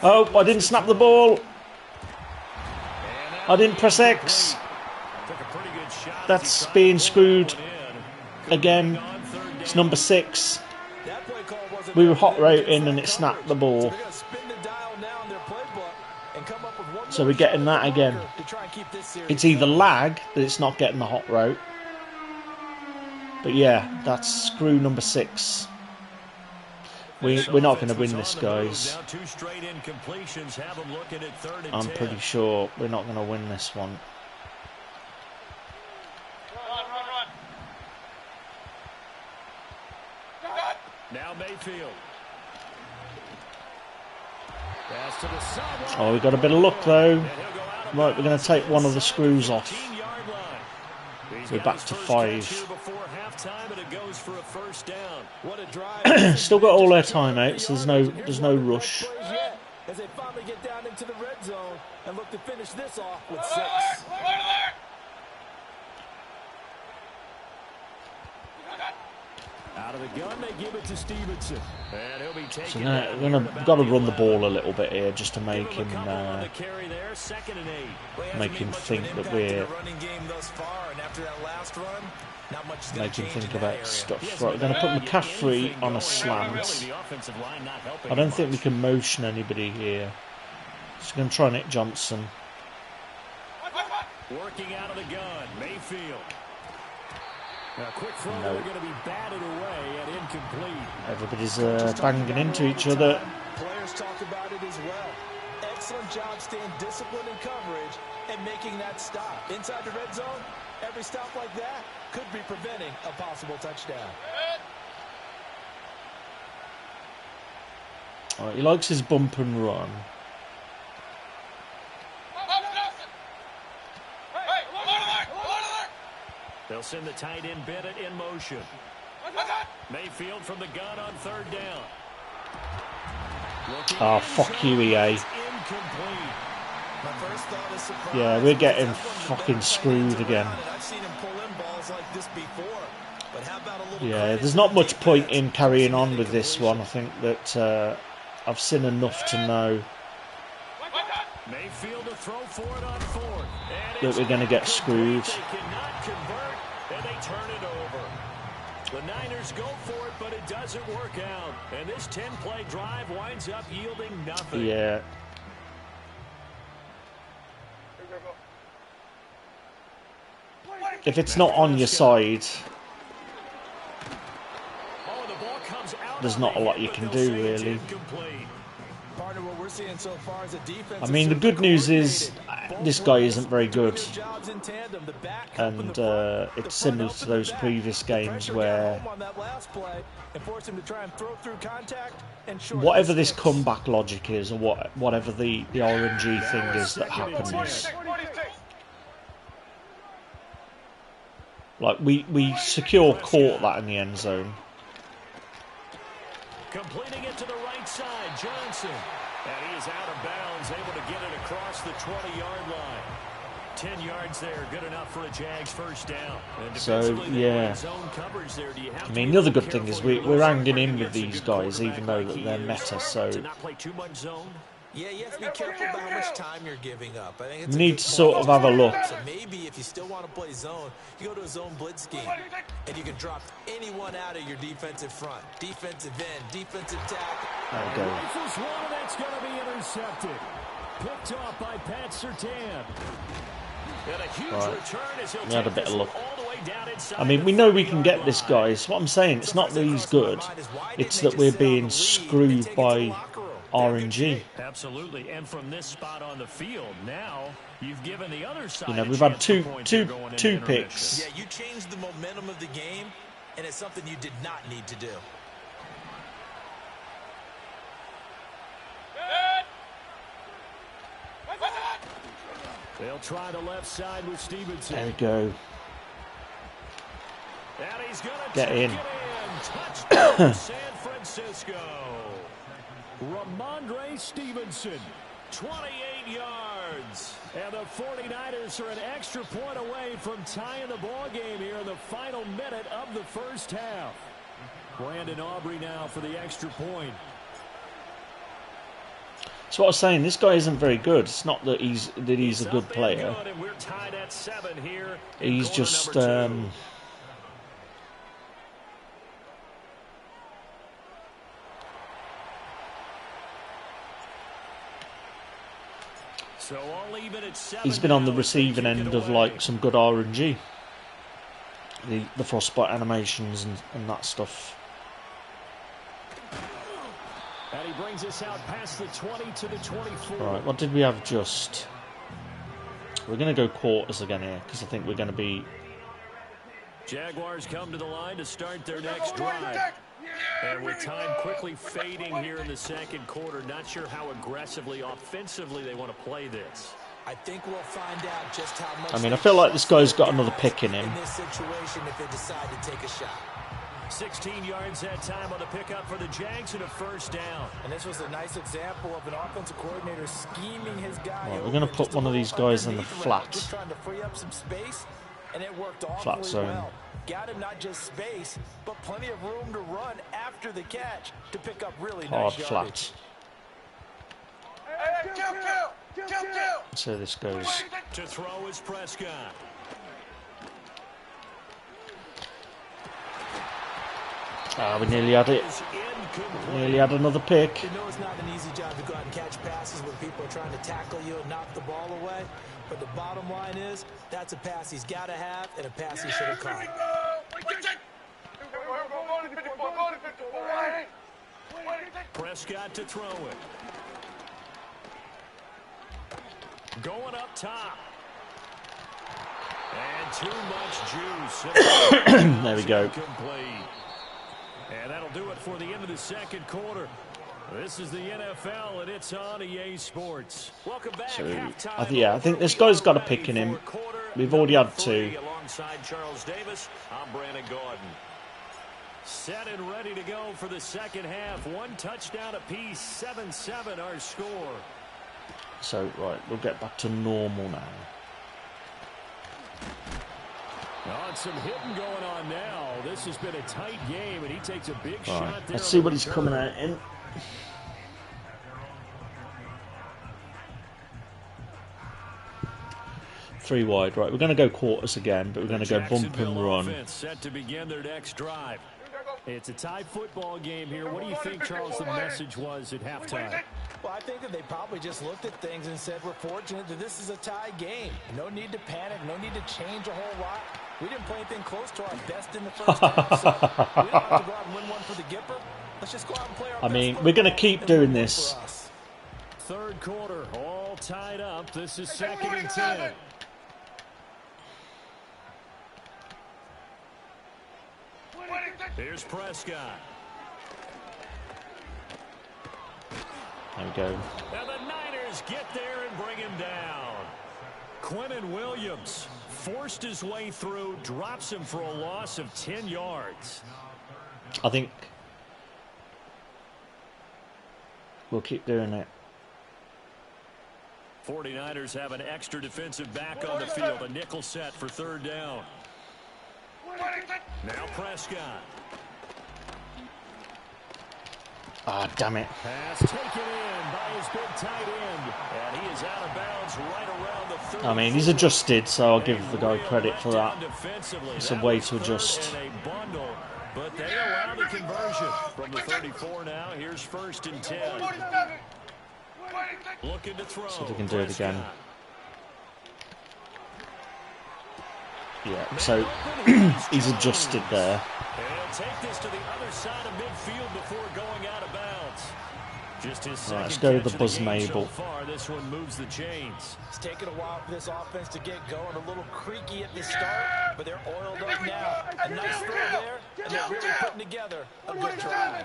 Oh, I didn't snap the ball. I didn't press X. Took a pretty good shot. That's being screwed again. It's number 6. We were hot routing and it snapped the ball. So we're getting that again. It's either lag that it's not getting the hot route. But yeah, that's screw number 6. We're not going to win this, guys. I'm pretty sure we're not going to win this one. Now Mayfield. Oh, we got a bit of luck though. Right, we're going to take one of the screws off. We're back to 5. Still got all their timeouts. There's no rush. As they finally get down into the red zone and look to finish this off with 6. Out of the gun, they give it to Stevenson. And he'll be taking So got to run the ball a little bit here just to make him think that we're make him think about stuff. Right, we're going to put McCaffrey on a slant. I don't think we can motion anybody here. Just going to try Nick Johnson. Working out of the gun, Mayfield. A quick throw, No. they're going to be batted away and incomplete. Everybody's banging into each other. Players talk about it as well. Excellent job staying disciplined in coverage and making that stop. Inside the red zone, every stop like that could be preventing a possible touchdown. Right, he likes his bump and run. They'll send the tight end Bennett in motion. Mayfield from the gun on 3rd down. Oh, fuck you, EA. Yeah, we're getting fucking screwed again. Yeah, there's not much point in carrying on with this one. I think that I've seen enough to know Mayfield to throw for it on 4th. that we're going to get screwed. They cannot convert, and they turn it over. The Niners go for it, but it doesn't work out. And this 10-play drive winds up yielding nothing. Yeah. If it's not on your side, there's not a lot you can do, really. I mean, the good news is this guy isn't very good. And it's similar to those previous games where whatever this comeback logic is, or whatever the RNG thing is that happens, like we secure caught that in the end zone. Completing it to the right side, Johnson. And he is out of bounds, able to get it across the 20-yard line. 10 yards there, good enough for a Jags first down. So, yeah. I mean, the other good thing is we're hanging in with these guys, even though that they're meta, so Yeah, you have to be careful about how much time you're giving up. I think it's We need to sort of have a look. So maybe if you still want to play zone, you go to a zone blitz scheme. And you can drop anyone out of your defensive front. Defensive end, defensive tackle. There we go. Rifles one, and that's going to be intercepted. Picked off by Pat Surtain. And a huge return as he'll We had a take bit of this luck. all the way down inside I mean, we know we can get this, guys. What I'm saying, it's not that he's good. It's that we're being screwed by RNG. Absolutely, and from this spot on the field, now you've given the other side. You know, we've had two picks. Yeah, you changed the momentum of the game, and it's something you did not need to do. They'll try the left side with Stevenson. There we go. And he's gonna Get in. Touchdown, San Francisco. Ramondre Stevenson, 28 yards. And the 49ers are an extra point away from tying the ball game here in the final minute of the first half. Brandon Aubrey now for the extra point. So what I was saying, this guy isn't very good. It's not that he's a good player. Good, and we're tied at 7 here. He's just so all even at 7 he's been on the now, receiving kick it end of away. like some good RNG. The frostbite animations and that stuff. And he brings us out past the 20 to the 24. Right, what did we have just? We're going to go quarters again here because I think we're going to be... Jaguars come to the line to start their next drive. And with time quickly fading here in the second quarter, not sure how aggressively, offensively they want to play this. I think we'll find out just how much. I mean, I feel like this guy's got another pick in him. In this situation, if they decide to take a shot. 16 yards that time on the pickup for the Jags and a first down. And this was a nice example of an offensive coordinator scheming his guy. Right, we're going to put one of these guys in the flat. Just trying to free up some space, and it worked Flat awfully zone. well. Got him not just space, but plenty of room to run after the catch to pick up really Hard nice flat. yardage. Let's see how this goes. To throw is Prescott. We nearly had it. Nearly had another pick. You know it's not an easy job to go out and catch passes when people are trying to tackle you and knock the ball away. But the bottom line is, that's a pass he's got to have and a pass he should have caught. Prescott to throw it. Going up top. And too much juice. There we go. Incomplete. And that'll do it for the end of the second quarter. This is the NFL, and it's on EA Sports. Welcome back. So, Halftime I think this guy's got a pick in him. We've already had two. Alongside Charles Davis, I'm Brandon Gordon. Set and ready to go for the second half. One touchdown apiece, 7-7 our score. So, right, we'll get back to normal now. Oh, some hitting going on now. This has been a tight game, and he takes a big shot Right, there. let's see what he's coming out in. Three wide, right. We're going to go quarters again, but we're going to go bump and run. Set to begin their next drive. It's a tie football game here. What do you think, Charles, the message was at halftime? Well, I think that they probably just looked at things and said, we're fortunate that this is a tie game. No need to panic. No need to change a whole lot. We didn't play anything close to our best in the first half, so we don't have to go out and win one for the Gipper. Let's just go out and play our I mean, best we're going to football keep and doing win this. for us. Third quarter, all tied up. This is 2nd and 10. Here's Prescott. There we go. And the Niners get there and bring him down. Quinnen Williams forced his way through, drops him for a loss of 10 yards. I think we'll keep doing it. 49ers have an extra defensive back on the field. A nickel set for third down. Now Prescott. Ah, damn it. Pass taken in by his big tight end. And he is out of bounds right around the 30. I mean, he's adjusted, so I'll give the guy credit for that. It's a That way was to adjust. third and a bundle, but they allow the conversion. From the 34 now, here's 1st and 10. Looking to throw. See if we can do it again. Yeah, so he's adjusted there. And he'll take this to the other side of midfield before going out of bounds. Just his second Let's go to the catch of Buzz game Mabel. So far, this one moves the chains. It's taken a while for this offense to get going. A little creaky at the start, but they're oiled up now. A nice throw there, and they're really putting together a good drive.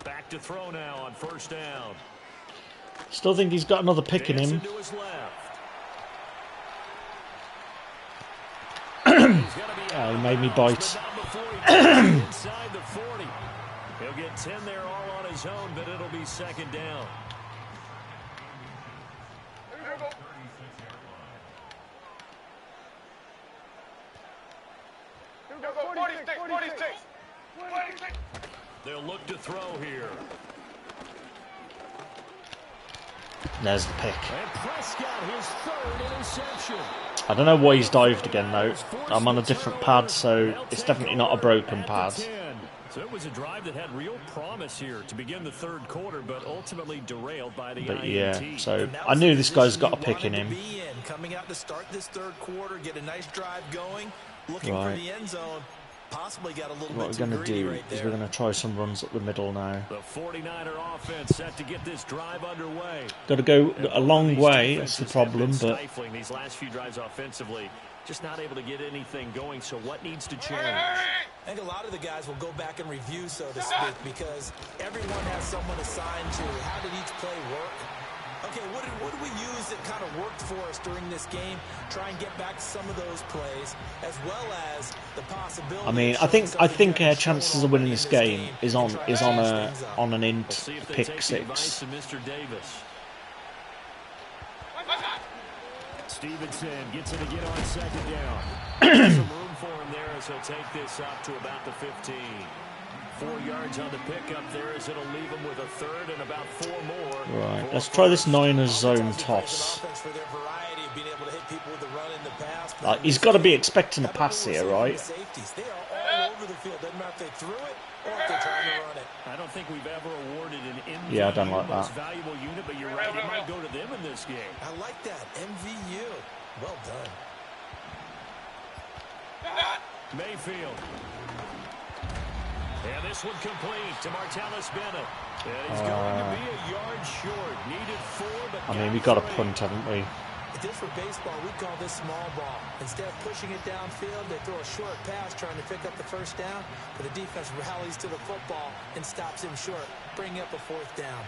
Back to throw now on 1st down. Still think he's got another pick in him. To his left. Oh, he made me bite. Inside the 40. He'll get 10 there all on his own, but it'll be 2nd down. They'll look to throw here. There's the pick. And Prescott, his 3rd interception. I don't know why he's dived again, though. I'm on a different pad, so it's definitely not a broken pad. So it was a drive that had real promise here to begin the 3rd quarter, but ultimately derailed by the But INT. yeah, so I knew this guy's got a pick in him. Coming out to start this 3rd quarter, get a nice drive going, looking for the end zone. Possibly got a little What bit we're too going to greedy do right is there. we're going to try some runs up the middle now. The 49er offense set to get this drive underway. Got to go a long way, that's the problem, but Stifling these last few drives offensively, just not able to get anything going. So what needs to change? I think a lot of the guys will go back and review, so to speak, because everyone has someone assigned to how did each play work. Okay, what did we use that kind of worked for us during this game? Try and get back some of those plays, as well as the possibility. I mean, I think our chances of winning this game is on an int pick 6. Mr. Davis. Stevenson gets it again on 2nd down. There's some room for him there as he'll take this up to about the 15. 4 yards on the pickup there as it'll leave him with a 3rd and about 4 more. Right, let's try this Niners zone toss. He's got to be expecting a pass here, right? They are all over the field. Doesn't matter if they threw it or if they're trying to run it. I don't think we've ever awarded an MVU Yeah, I don't like that. most valuable unit, but you're right, it might go to them in this game. I like that. MVU. Well done. Mayfield. And this one complete to Martellus Bennett. And he's going to be a yard short. Needed 4, but I mean, we got a punt, haven't we? If this were baseball, we'd call this small ball. Instead of pushing it downfield, they throw a short pass trying to pick up the 1st down, but the defense rallies to the football and stops him short, bringing up a 4th down.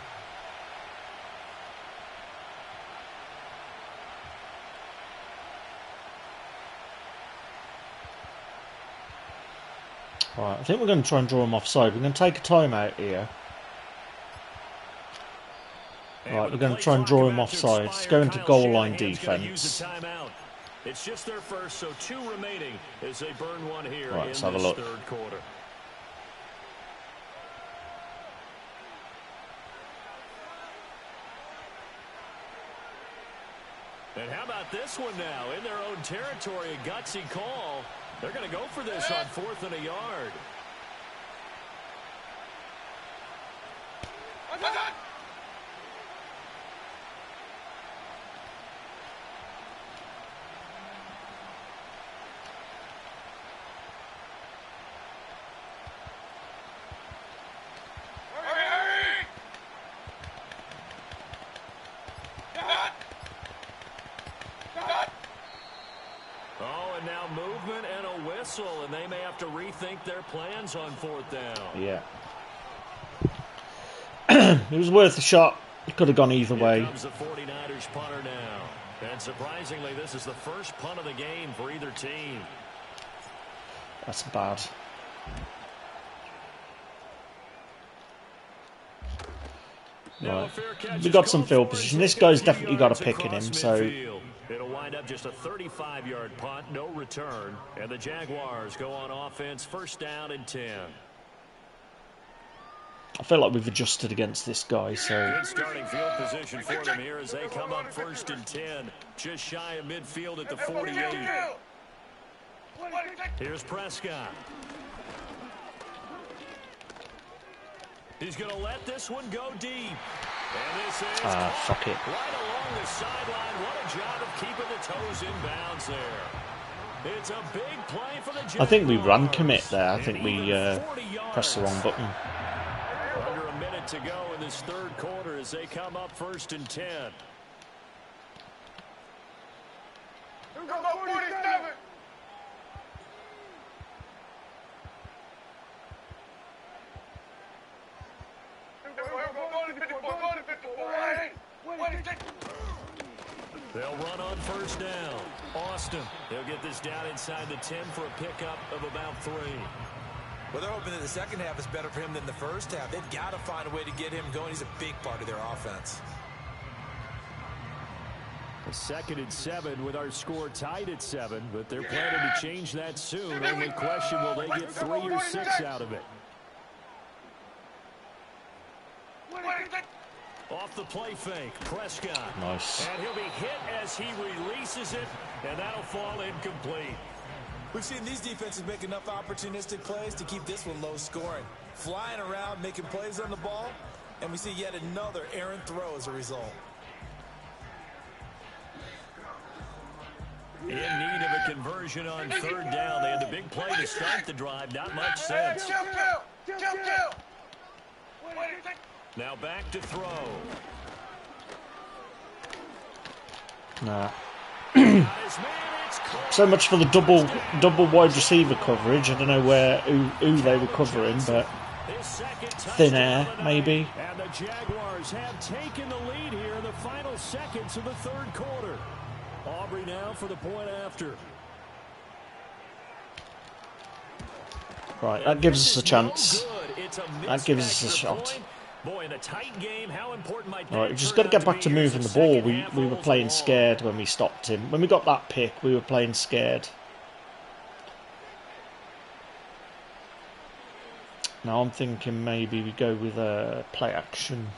Right, I think we're going to try and draw him offside. We're going to take a timeout here. Right, we're going to try and draw him offside. Let's go into goal line defense. It's just their first, so 2 remaining as they burn one here Right, in let's this have a look. 3rd quarter. And how about this one now? In their own territory, a gutsy call. They're going to go for this on 4th and a yard. Oh, and now movement and a whistle, and they may have to rethink their plans on 4th down. Yeah. It was worth a shot. It could have gone either way. Here comes the 49ers punter now. And surprisingly, this is the first punt of the game for either team. That's bad. Right. We got some field position. This guy's definitely got a pick in him, so it'll wind up just a 35-yard punt, no return. And the Jaguars go on offense, 1st down and 10. I feel like we've adjusted against this guy, so Good starting field position for them here as they come up 1st and 10. Just shy of midfield at the 48. Here's Prescott. He's going to let this one go deep. And this is fuck it. right along the sideline. What a job of keeping the toes in bounds there. It's a big play for the Jaguars. I think we ran commit there. I think we pressed the wrong button. Under a minute to go in this 3rd quarter as they come up 1st and 10. They'll run on 1st down. Austin, they'll get this down inside the 10 for a pickup of about 3. Well, they're hoping that the second half is better for him than the first half. They've got to find a way to get him going. He's a big part of their offense. A 2nd and 7 with our score tied at 7, but they're planning to change that soon. Only question, will they get 3 or 6 out of it? Off the play fake, Prescott. Nice. And he'll be hit as he releases it, and that'll fall incomplete. We've seen these defenses make enough opportunistic plays to keep this one low scoring. Flying around, making plays on the ball, and we see yet another errant throw as a result. In need of a conversion on 3rd down. They had the big play to start the drive. Not much sense. Now back to throw. Nah. So much for the double wide receiver coverage. I don't know who they were covering, but thin air maybe. And the Jaguars have taken the lead here in the final seconds of the 3rd quarter. Aubrey now for the point after. Right, that gives us a chance. That gives us a shot. Boy, in a tight game, how important might Right, we've just got to get back to moving the ball. We were playing scared when we stopped him. When we got that pick, we were playing scared. Now I'm thinking maybe we go with a play action.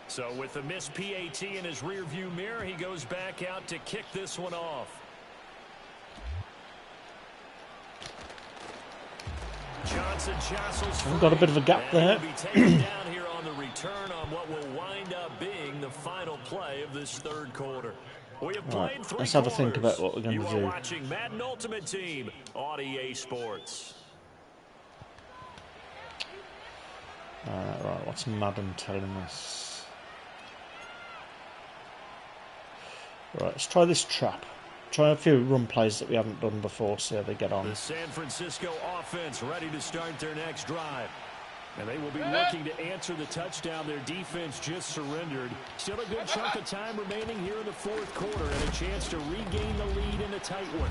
So with the missed PAT in his rearview mirror, he goes back out to kick this one off. Johnson jostles. We've got a bit of a gap there. Be taken down here on the return on what will wind up being the final play of this 3rd quarter. We have played Right, 3 let's have a think quarters. about what we're going to You do. are watching Madden Ultimate Team on EA Sports. Right, what's Madden telling us? Right, let's try this trap. Try a few run plays that we haven't done before, see how they get on. The San Francisco offense ready to start their next drive. And they will be looking to answer the touchdown their defense just surrendered. Still a good chunk of time remaining here in the 4th quarter and a chance to regain the lead in a tight one.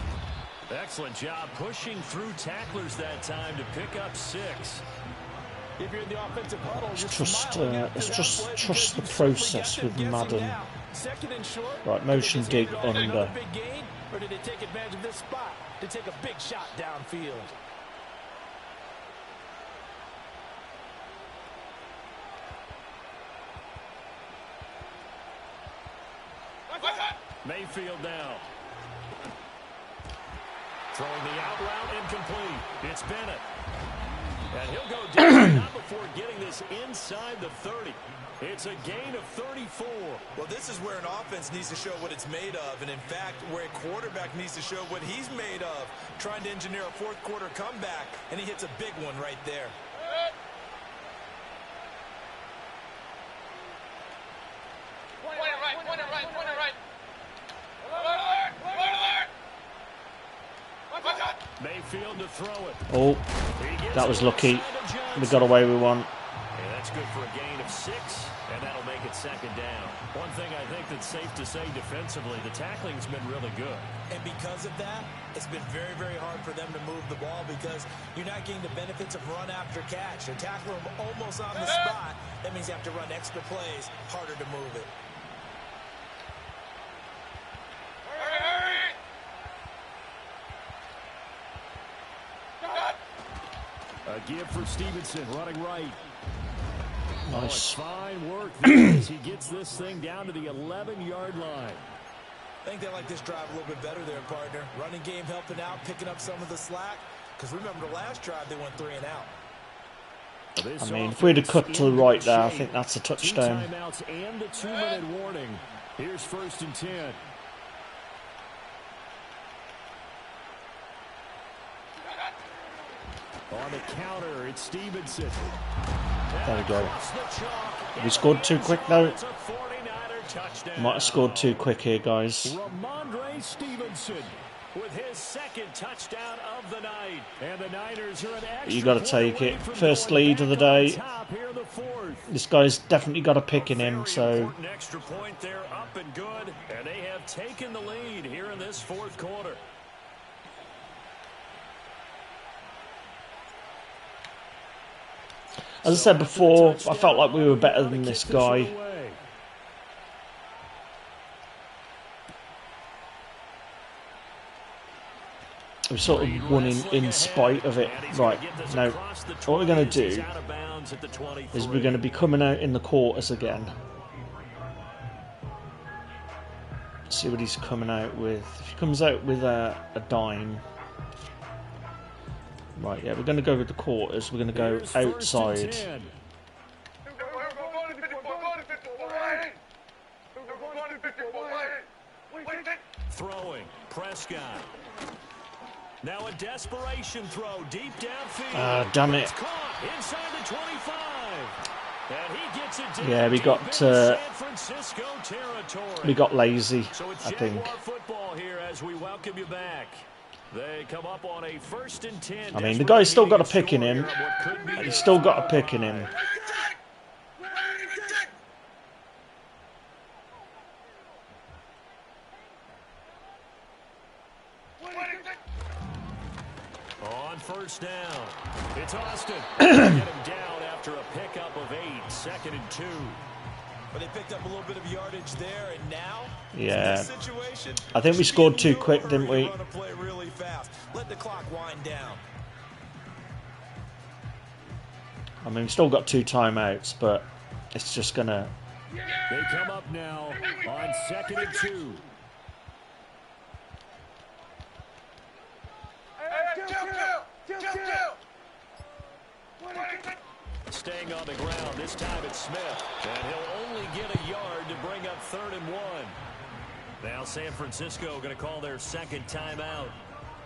Excellent job pushing through tacklers that time to pick up 6. If you're in the offensive huddle, Let's just trust the process with Madden. Right, motion dig under. Big gain, or did they take advantage of this spot to take a big shot downfield? Mayfield now. Throwing the out route incomplete. It's Bennett. And he'll go down not before getting this inside the 30. It's a gain of 34. Well, this is where an offense needs to show what it's made of, and in fact, where a quarterback needs to show what he's made of, trying to engineer a 4th quarter comeback, and he hits a big one right there. Point it right. Mayfield to throw it. Oh, that was lucky. We got away with one. And that's good for a gain of 6, and that'll make it 2nd down. One thing I think that's safe to say defensively, the tackling's been really good. And because of that, it's been very, very hard for them to move the ball because you're not getting the benefits of run after catch. You tackle them almost on the spot. That means you have to run extra plays, harder to move it. A give for Stevenson, running right. Nice. Fine work there as he gets this thing down to the 11-yard line. I think they like this drive a little bit better there, partner. Running game helping out, picking up some of the slack. Because remember the last drive, they went 3 and out. I mean, if we'd have cut to the right there, I think that's a touchdown. 2 timeouts and a 2-minute warning. Here's 1st and 10. On the counter, it's Stevenson. There we go. We scored too quick though. Might have scored too quick here, guys. Ramondre Stevenson with his 2nd touchdown of the night. And the Niners are an extra You got to take it. First lead of the day. This guy's definitely got a pick in him, so Extra point there, up and good. And they have taken the lead here in this 4th quarter. as I said before, I felt like we were better than this guy. We sort of won in spite of it. Right, now, what we're going to do is we're going to be coming out in the quarters again. See what he's coming out with. If he comes out with a dime. Right, yeah, we're going to go with the quarters. We're going to go outside. Throwing, Prescott. Now a desperation throw deep downfield. Ah, damn it. It's caught inside the 25. And he gets it Yeah, San Francisco territory. we got lazy, So it's I think. Jaguar football here as we welcome you back. They come up on a 1st and 10. I mean, the guy's still got a pick in him. He's still got a pick in him. On 1st down, it's Austin. Get him down after a pickup of 8, 2nd and 2. But they picked up a little bit of yardage there, and now, Yeah. in this situation, I think we scored too quick, didn't we? Run a play really fast. Let the clock wind down. I mean, we've still got 2 timeouts, but it's just going to... They come up now on 2nd and 2. Staying on the ground, this time it's Smith. And he'll only get a yard to bring up 3rd and 1. Now San Francisco going to call their 2nd timeout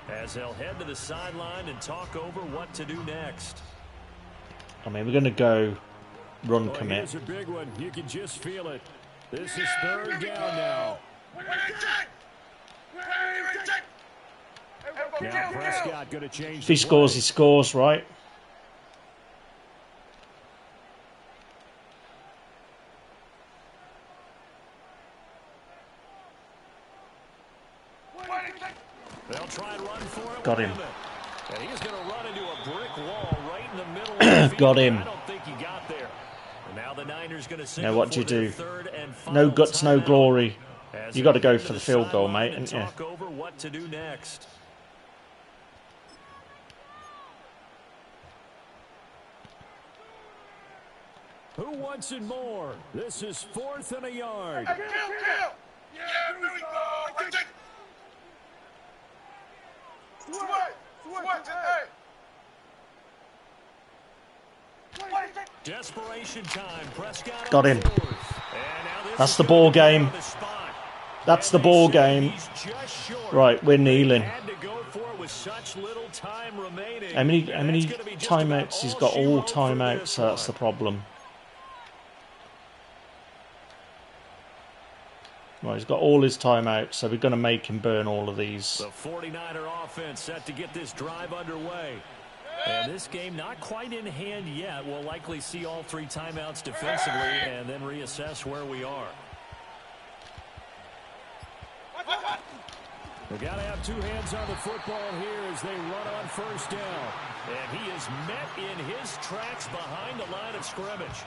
as they'll head to the sideline and talk over what to do next. I mean, we're going to go run commit. Here's a big one. You can just feel it. This is 3rd down now. Now Prescott going to change. If he scores, he scores, right? They'll try and run for it. Got him. And he's going to run into a brick wall right in the middle of the field. Got him. I don't think he got there. And now the Niners going to Now what do you do? 3rd and final No guts, no timeout. glory. As You got to they'll go head for the the field goal, sideline mate, and haven't you? talk over what to do next. Who wants it more? This is 4th and a yard. Desperation time. Prescott Got him. And now this That's is the gonna ball be on game. the spot. That's the And they ball say game. he's just short. Right, we're kneeling. Had to go for it with such little time remaining. How many And that's gonna be just about timeouts? He's all got she all wrote for timeouts, this so that's the one. problem. Right, he's got all his timeouts, so we're going to make him burn all of these. The 49er offense set to get this drive underway. And this game not quite in hand yet. We'll likely see all 3 timeouts defensively and then reassess where we are. We've got to have 2 hands on the football here as they run on 1st down. And he is met in his tracks behind the line of scrimmage.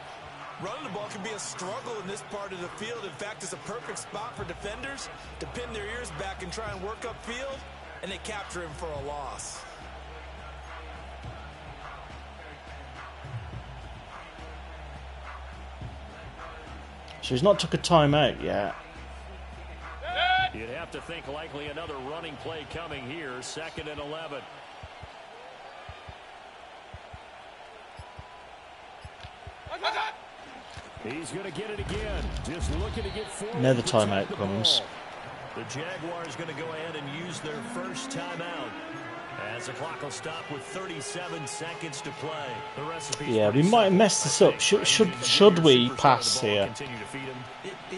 Running the ball can be a struggle in this part of the field. In fact, it's a perfect spot for defenders to pin their ears back and try and work upfield, and they capture him for a loss. So he's not took a timeout yet. You'd have to think likely another running play coming here. 2nd and 11. He's going to get it again. Just looking to get forward. Another timeout comes. The Jaguars going to go ahead and use their first timeout. As the clock will stop with 37 seconds to play. The recipe. Yeah, we might mess this up. Should we pass here?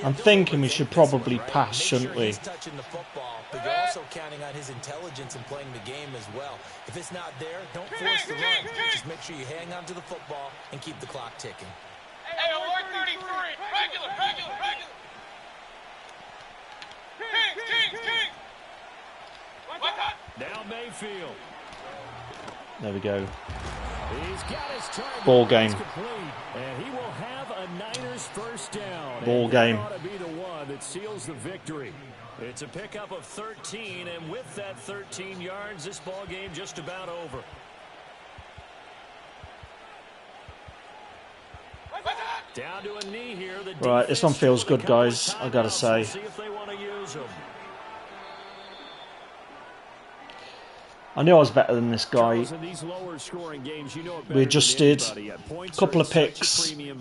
I'm thinking we should probably pass, shouldn't we? He's touching the football, but you're also counting on his intelligence in playing the game as well. If it's not there, don't force the run. Just make sure you hang on to the football and keep the clock ticking. Hey, alert 33. Regular. King. Now Mayfield. There we go. He's got his target. Ball game. And he will have a Niners first down. Ball game. Ought to be the one that seals the victory. It's a pickup of 13, and with that 13 yards, this ball game just about over. Down to a knee here. Right, this one feels good, guys, I gotta say. See if they want to use them. I knew I was better than this guy. We adjusted. Couple of picks. He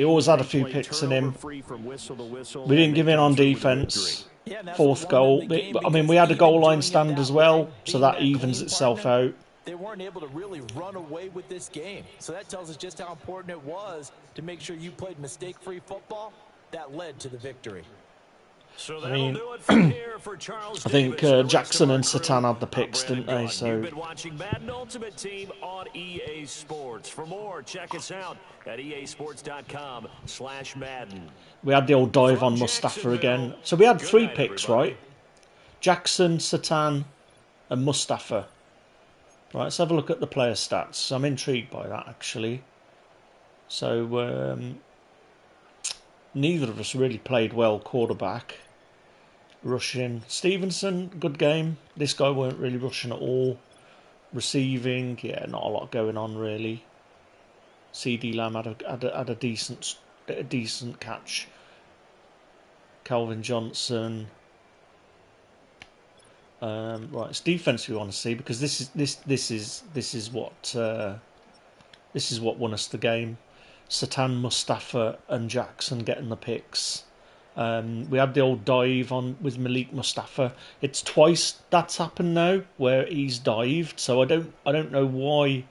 always had a few picks in him. We didn't give in on defence. 4th goal. I mean, we had a goal line stand as well, so that evens itself out. They weren't able to really run away with this game. So that tells us just how important it was to make sure you played mistake-free football. That led to the victory. So I mean, do it from here for Charles I think Jackson and Satan had the picks, didn't they? So you've been watching Madden Ultimate Team on EA Sports. For more, check us out at easports.com/Madden. we had the old dive on Mustafa again. So we had 3 picks, right? Jackson, Satan, and Mustafa. Right, let's have a look at the player stats. I'm intrigued by that, actually. So neither of us really played well quarterback. Rushing. Stevenson, good game. This guy weren't really rushing at all. Receiving, yeah, not a lot going on really. CD Lamb had a decent catch. Calvin Johnson. Right, it's defense we want to see, because this is what won us the game. Satan, Mustafa, and Jackson getting the picks. We had the old dive on with Malik Mustafa. It's twice that's happened now where he's dived, so I don't know why.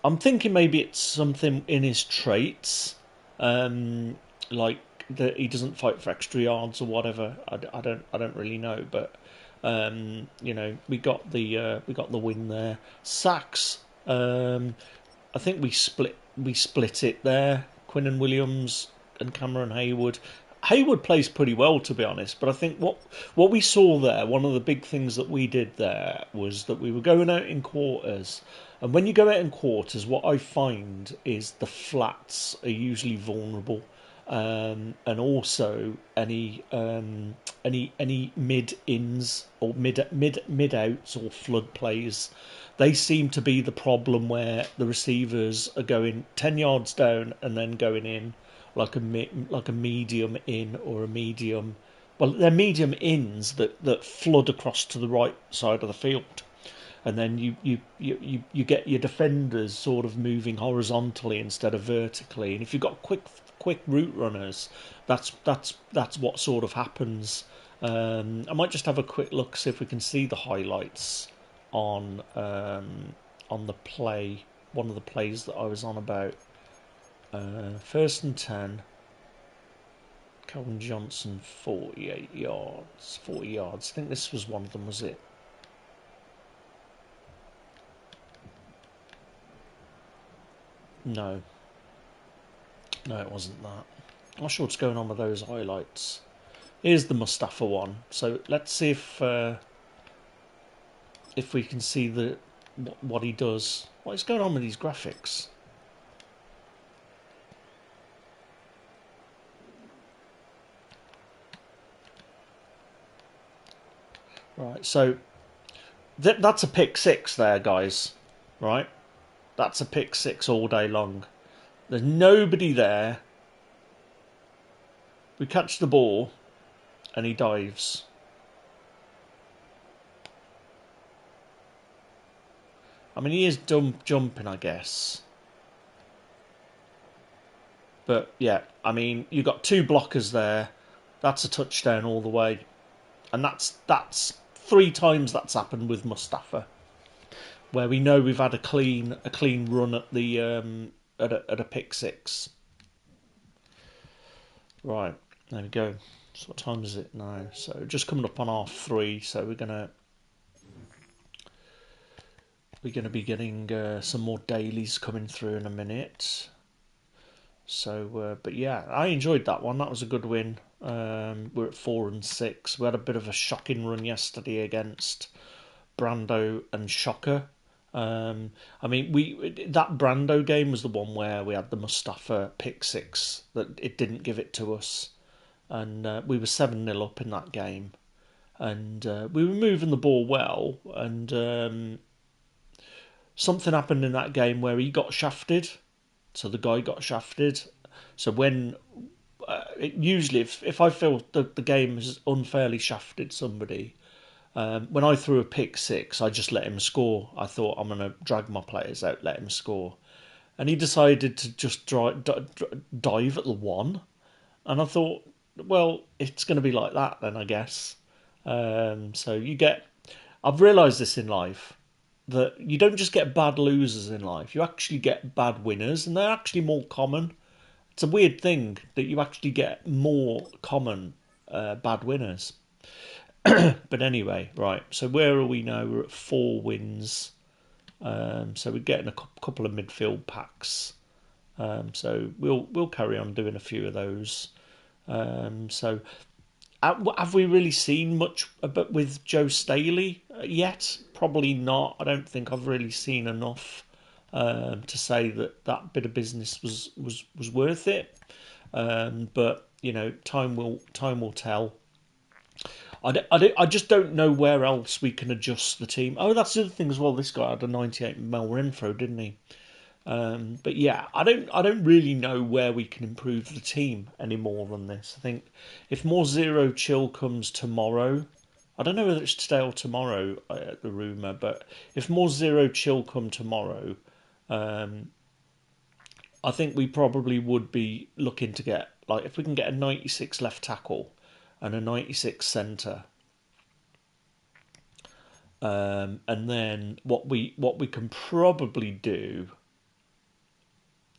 I'm thinking maybe it's something in his traits, like that he doesn't fight for extra yards or whatever. I don't really know, but you know, we got the win there. Sacks. I think we split it there. Quinnen Williams and Cameron Hayward. Hayward plays pretty well, to be honest, but I think what we saw there, one of the big things that we did there was that we were going out in quarters, and when you go out in quarters, what I find is the flats are usually vulnerable, and also any mid ins or mid outs or flood plays, they seem to be the problem, where the receivers are going 10 yards down and then going in. Like a medium in or a medium, well, they're medium ins that flood across to the right side of the field, and then you get your defenders sort of moving horizontally instead of vertically. And if you've got quick route runners, that's what sort of happens. I might just have a quick look, see if we can see the highlights on the play, one of the plays that I was on about. 1st and 10. Calvin Johnson, 40 yards. I think this was one of them, was it? No, it wasn't that. I'm not sure what's going on with those highlights. Here's the Mustafa one. So let's see if we can see what he does. What is going on with these graphics? Right, so that's a pick 6 there, guys. Right, that's a pick 6 all day long. There's nobody there. We catch the ball, and he dives. I mean, he is jumping, I guess. But, yeah, I mean, you got 2 blockers there. That's a touchdown all the way. And that's 3 times that's happened with Mustafa, where we know we've had a clean run at the at a pick 6. Right, there we go. So what time is it now? So just coming up on 3:30. So we're gonna be getting some more dailies coming through in a minute. So, but yeah, I enjoyed that one. That was a good win. We're at 4-6. We had a bit of a shocking run yesterday against Brando and Shocker. I mean, that Brando game was the one where we had the Mustafa pick 6 that it didn't give it to us, and we were 7-0 up in that game, and we were moving the ball well, and something happened in that game where he got shafted. So the guy got shafted. So when usually if I feel the game has unfairly shafted somebody, when I threw a pick 6, I just let him score. I thought, I'm going to drag my players out, let him score. And he decided to just dive at the 1. And I thought, well, it's going to be like that then, I guess. So you get... I've realised this in life, that you don't just get bad losers in life, you actually get bad winners, and they're actually more common. It's a weird thing that you actually get more common bad winners. But anyway, right, so where are we now? We're at 4 wins. So we're getting a couple of midfield packs. So we'll carry on doing a few of those. So have we really seen much with Joe Staley yet? Probably not. I don't think I've really seen enough to say that bit of business was worth it. But you know, time will tell. I just don't know where else we can adjust the team. Oh, that's the other thing as well. This guy had a 98 mil Renfro, didn't he? But yeah, I don't really know where we can improve the team any more than this. I think if more zero chill comes tomorrow, I don't know whether it's today or tomorrow, the rumour, but if more zero chill come tomorrow, I think we probably would be looking to get, like, if we can get a 96 left tackle and a 96 centre. And then what we can probably do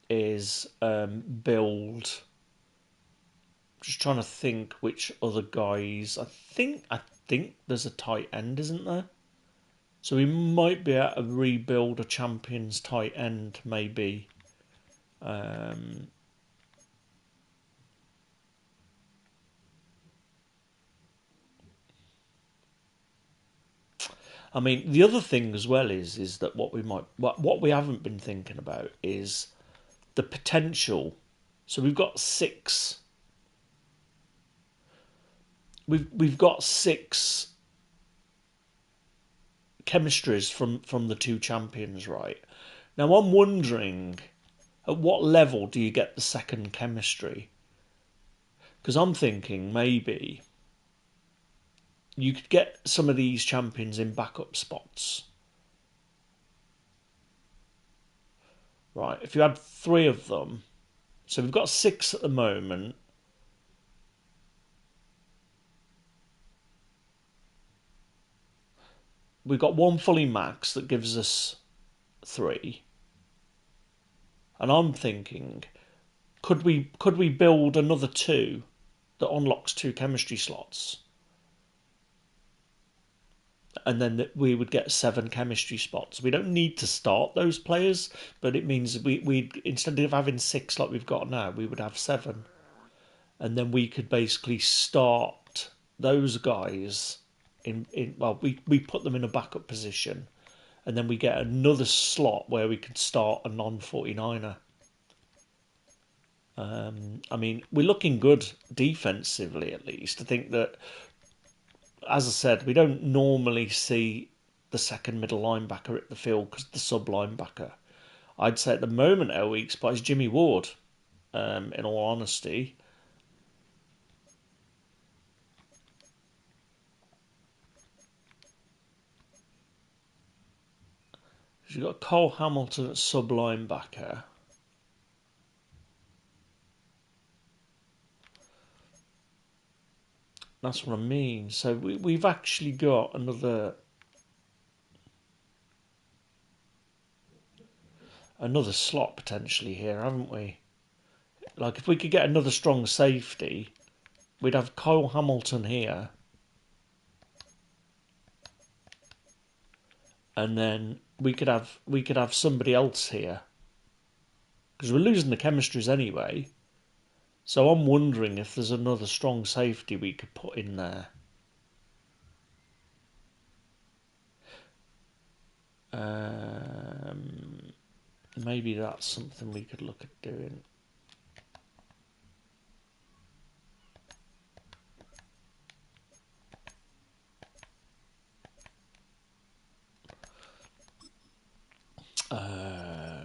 is build. Just trying to think which other guys. I think there's a tight end, isn't there? So we might be able to rebuild a champions tight end, maybe. I mean, the other thing as well is that what we haven't been thinking about is the potential. So we've got 6. We've got 6 chemistries from the 2 champions, right? Now I'm wondering, at what level do you get the second chemistry? Because I'm thinking maybe you could get some of these champions in backup spots. Right, if you had 3 of them, so we've got 6 at the moment. We've got 1 fully max that gives us 3. And I'm thinking, could we build another 2 that unlocks 2 chemistry slots? And then we would get 7 chemistry spots. We don't need to start those players, but it means we instead of having 6 like we've got now, we would have 7. And then we could basically start those guys we put them in a backup position, and then we get another slot where we could start a non-49er. I mean, we're looking good defensively, at least. I think that, as I said, we don't normally see the second middle linebacker at the field because the sub linebacker. I'd say at the moment our weak spot is Jimmy Ward, in all honesty. you've got Cole Hamilton at sub linebacker. That's what I mean. So we've actually got another slot potentially here, haven't we? Like if we could get another strong safety, we'd have Kyle Hamilton here, and then we could have somebody else here because we're losing the chemistries anyway. So I'm wondering if there's another strong safety we could put in there. Maybe that's something we could look at doing.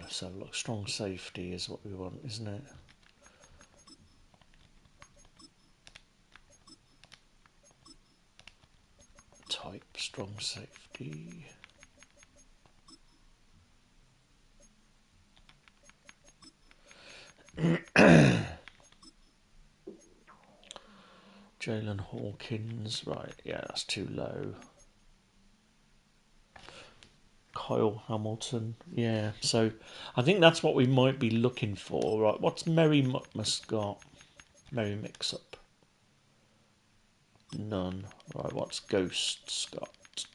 So look, strong safety is what we want, isn't it? Type strong safety. Jalen Hawkins, right? Yeah, that's too low. Kyle Hamilton, yeah. So I think that's what we might be looking for, right? What's Merry Muckmus got? Merry Mix-Up. None. Right, what's Ghosts got?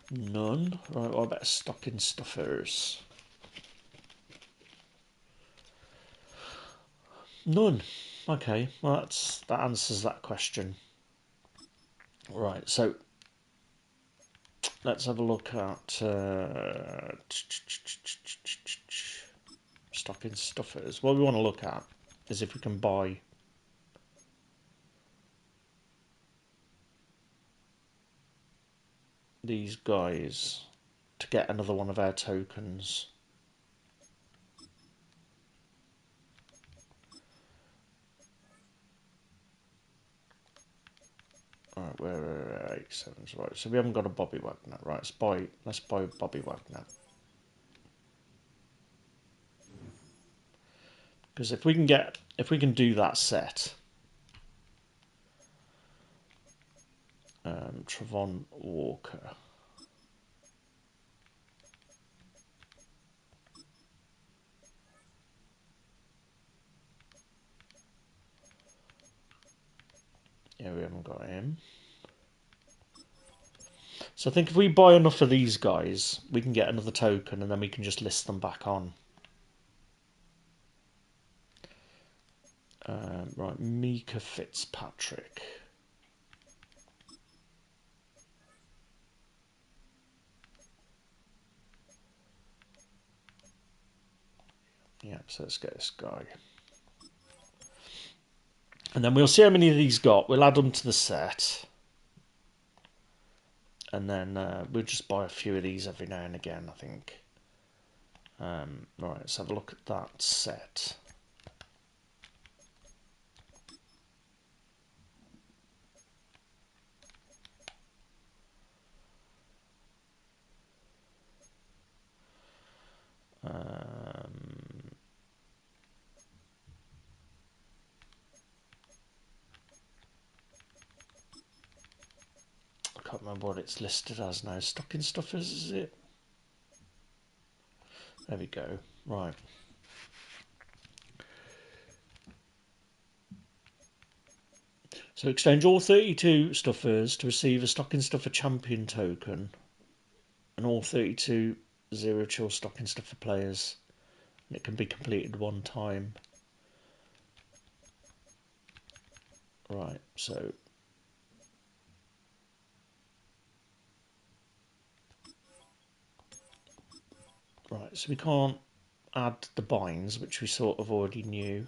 None. Right, what about Stocking Stuffers? None. Okay, well that answers that question. Right, so let's have a look at Stocking Stuffers. What we want to look at is if we can buy these guys to get another one of our tokens. Alright, we're 87s, right. So we haven't got a Bobby Wagner. Right, let's buy Bobby Wagner. Because if we can do that set, Trevon Walker. Yeah, we haven't got him. So I think if we buy enough of these guys, we can get another token and then we can just list them back on. Right, Mika Fitzpatrick. Yeah, so let's get this guy. And then we'll see how many of these got. We'll add them to the set. And then we'll just buy a few of these every now and again, I think. Right, let's have a look at that set. I can't remember what it's listed as now. Stocking Stuffers, is it? There we go. Right. So exchange all 32 stuffers to receive a Stocking Stuffer Champion token, and all 32 Zero Chill Stocking Stuffer players. And it can be completed one time. Right, so we can't add the binds, which we sort of already knew.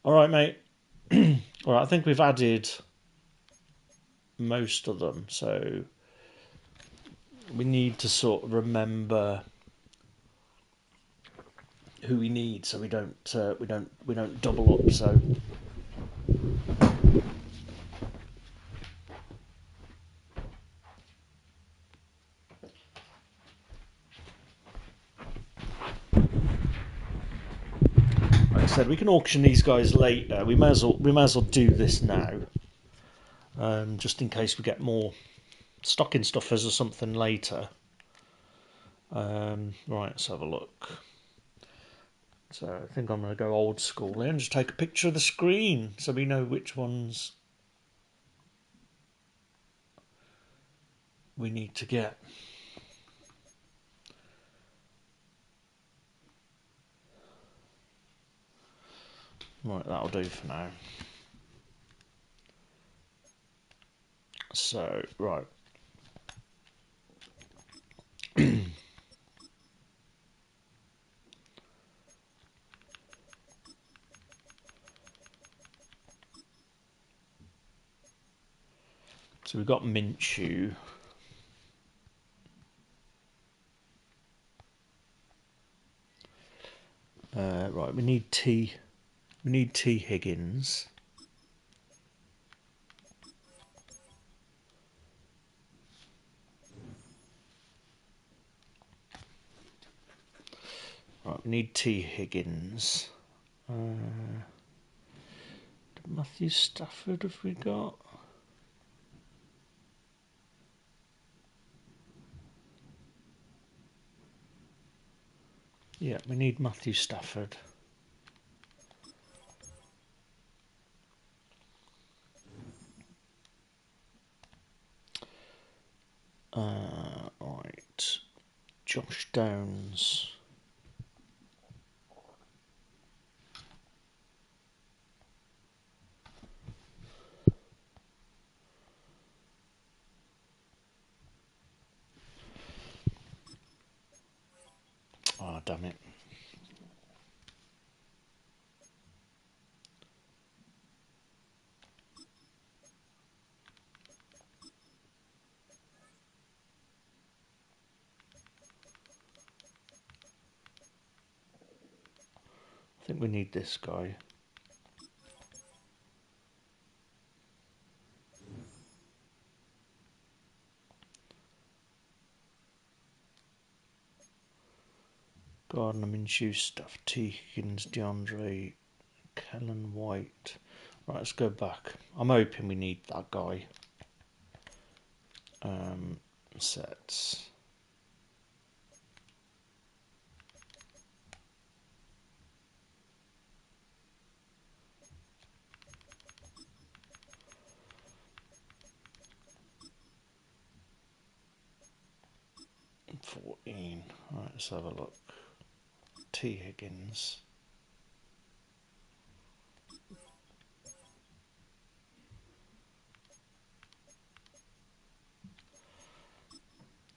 All right, mate. All right, I think we've added most of them, so we need to sort of remember who we need, so we don't double up. So. Like I said, we can auction these guys later. We may as well do this now, just in case we get more stocking stuffers or something later. Right, let's have a look. So I think I'm going to go old school here and just take a picture of the screen so we know which ones we need to get. Right, that'll do for now. So, right. So we've got Minshew. Right, we need T Higgins. Right, we need T Higgins. Matthew Stafford have we got? Yeah, we need Matthew Stafford. Right. Josh Downs. Oh, damn it. I think we need this guy. Gardner Minshew, Stuff, T. Higgins, DeAndre, Kellen White. Right, let's go back. I'm hoping we need that guy. Sets. $14. Right, let's have a look. T. Higgins.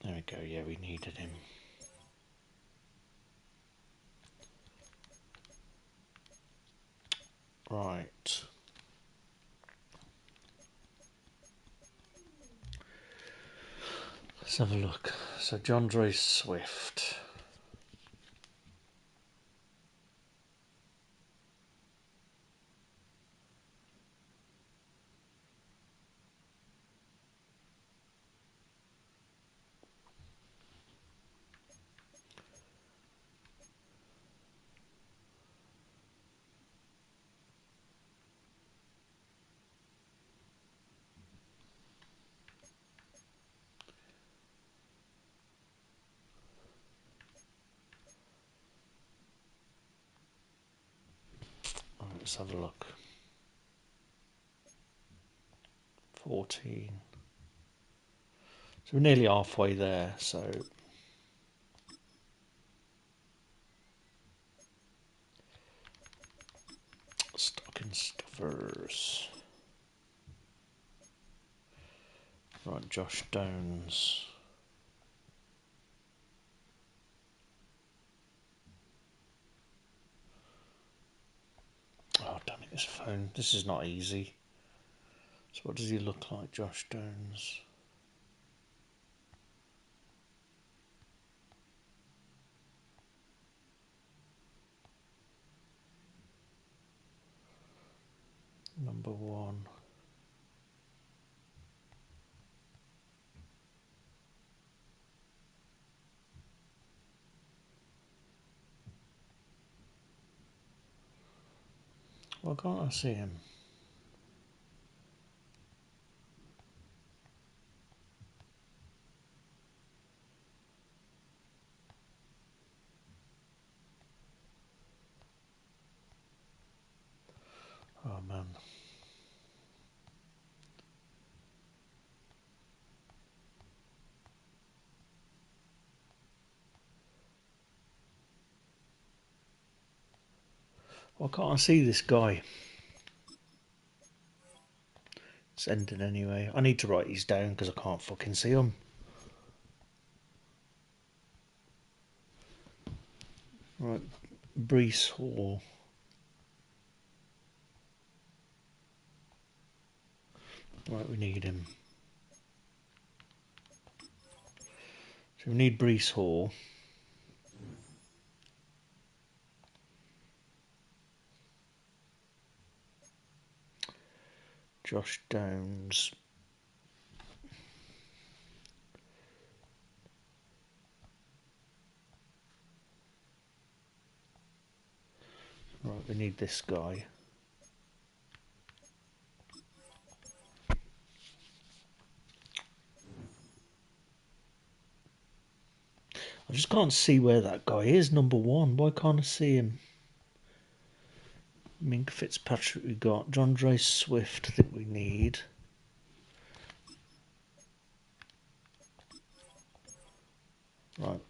There we go. Yeah, we needed him. Right. Let's have a look. So, DeAndre Swift. Right, let's have a look. 14. So we're nearly halfway there. So stocking stuffers. Right, Josh Downs. Oh, damn it. This phone. This is not easy. So what does he look like, Josh Jones? Number 1. Why can't I see him? Oh man. Why can't I see this guy? It's ending anyway. I need to write these down because I can't fucking see them. Right, Brees Hall. Right, we need him. So we need Brees Hall. Josh Downs. Right, we need this guy. I just can't see where that guy is, number 1. Why can't I see him? Mink Fitzpatrick we got. John Dre Swift I think we need. Right.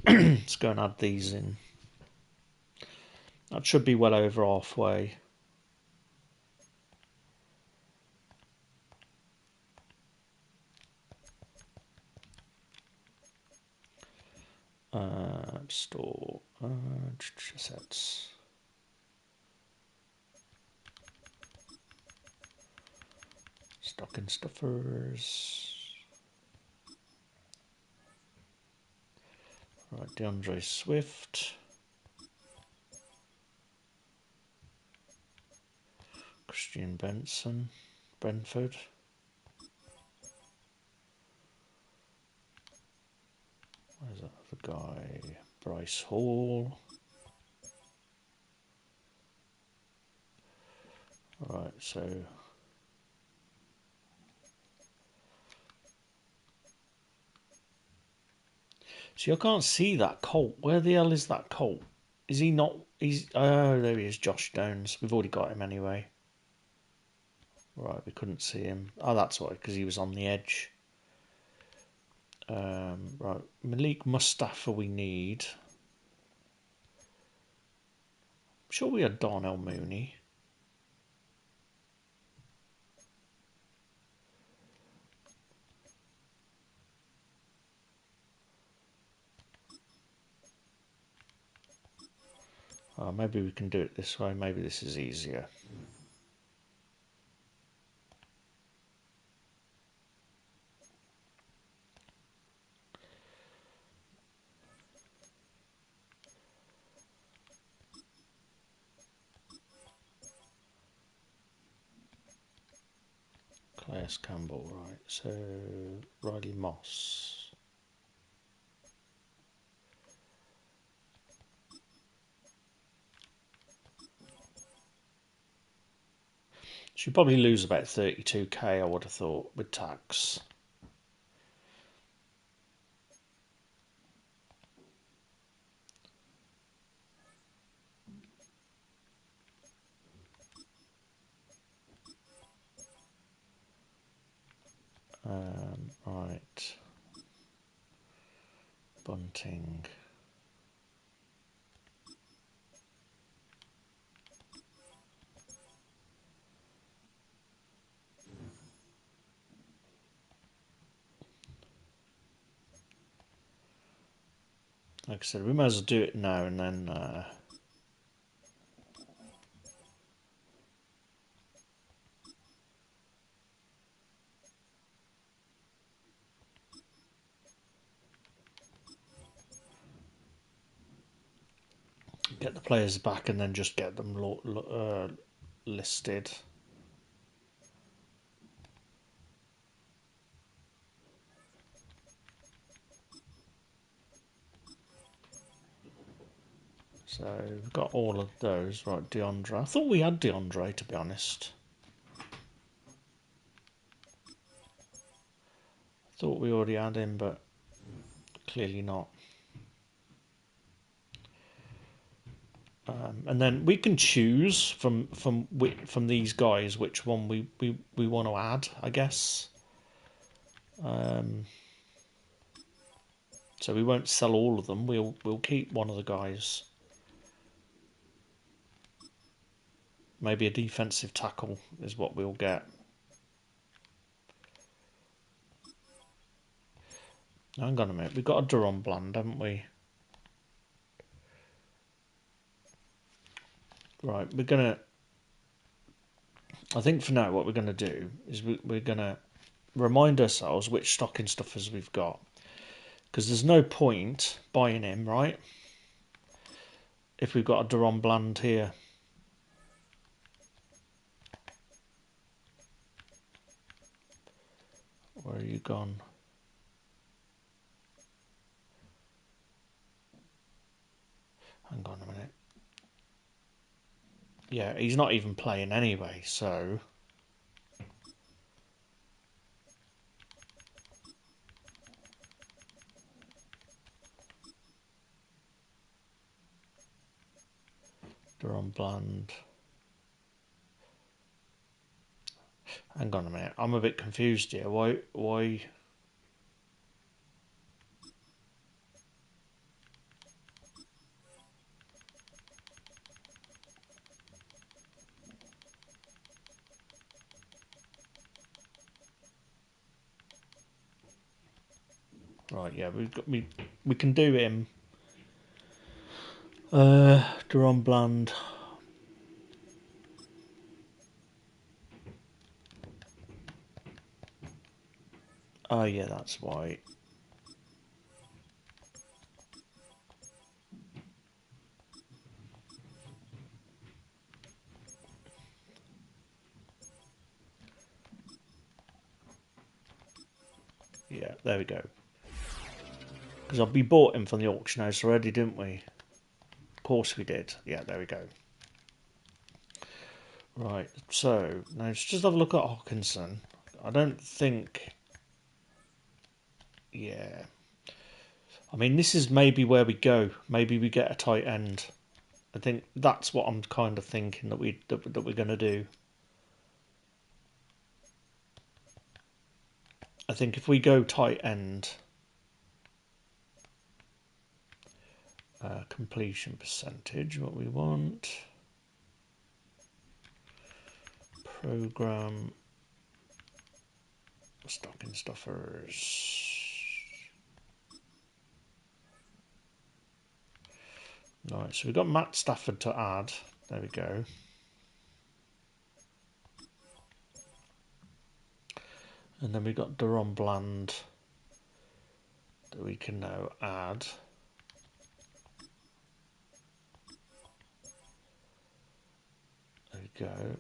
Let's go and add these in. That should be well over halfway. Store sets. Stocking stuffers. Right, DeAndre Swift. Christian Benson. Brentford. Where's that other guy? Bryce Hall. Right, so I can't see that Colt. Where the hell is that Colt? Is he not? He's oh, there he is, Josh Downs. We've already got him anyway. Right, we couldn't see him. Oh, that's why, because he was on the edge. Right, Malik Mustafa we need. I'm sure we had Darnell Mooney. Oh, maybe we can do it this way. Maybe this is easier. Claes Campbell, right. So, Riley Moss. Should probably lose about 32k, I would have thought, with tax. Right. Bunting. Like I said, we might as well do it now and then. Get the players back and then just get them listed. So we've got all of those. Right, DeAndre. I thought we had DeAndre, to be honest. I thought we already had him, but clearly not. And then we can choose from these guys which one we want to add, I guess. So we won't sell all of them. We'll keep one of the guys. Maybe a defensive tackle is what we'll get. Hang on a minute. We've got a Duron Bland, haven't we? Right, we're going to... I think for now what we're going to do is we're going to remind ourselves which stocking stuffers we've got. Because there's no point buying him, right? If we've got a Duron Bland here. Where are you gone? Hang on a minute. Yeah, he's not even playing anyway, so... Duron Bland. Hang on a minute. I'm a bit confused here. Why... Right, yeah, we can do him. Duron Bland. Oh yeah, that's why. Yeah, there we go. Because we bought him from the auction house already, didn't we? Of course we did. Yeah, there we go. Right, so now let's just have a look at Hawkinson. I don't think... Yeah. I mean, this is maybe where we go. Maybe we get a tight end. I think that's what I'm kind of thinking that we're going to do. I think if we go tight end, completion percentage, what we want, program, stocking stuffers. Right, so we've got Matt Stafford to add. There we go. And then we've got Duron Bland that we can now add. There we go.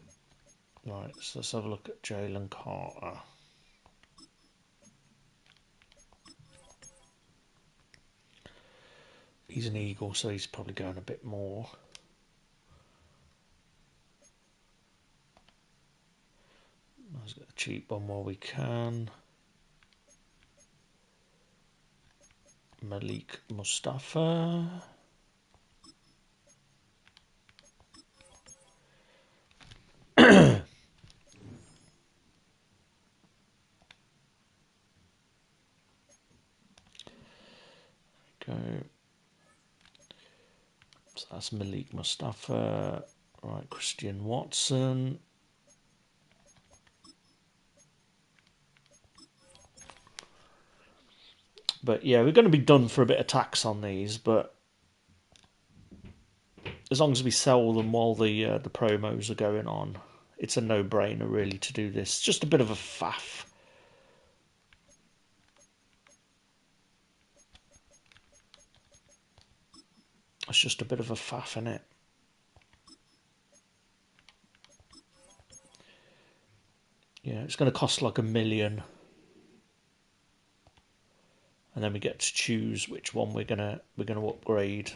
Right, so let's have a look at Jalen Carter. He's an Eagle, so he's probably going a bit more. Let's get a cheap one while we can. Malik Mustafa. Go. So that's Malik Mustafa. Right, Christian Watson. But yeah, we're going to be done for a bit of tax on these, but as long as we sell them while the promos are going on, it's a no-brainer really to do this. It's just a bit of a faff. It's just a bit of a faff, innit? Yeah, it's going to cost like $1 million. And then we get to choose which one we're gonna upgrade.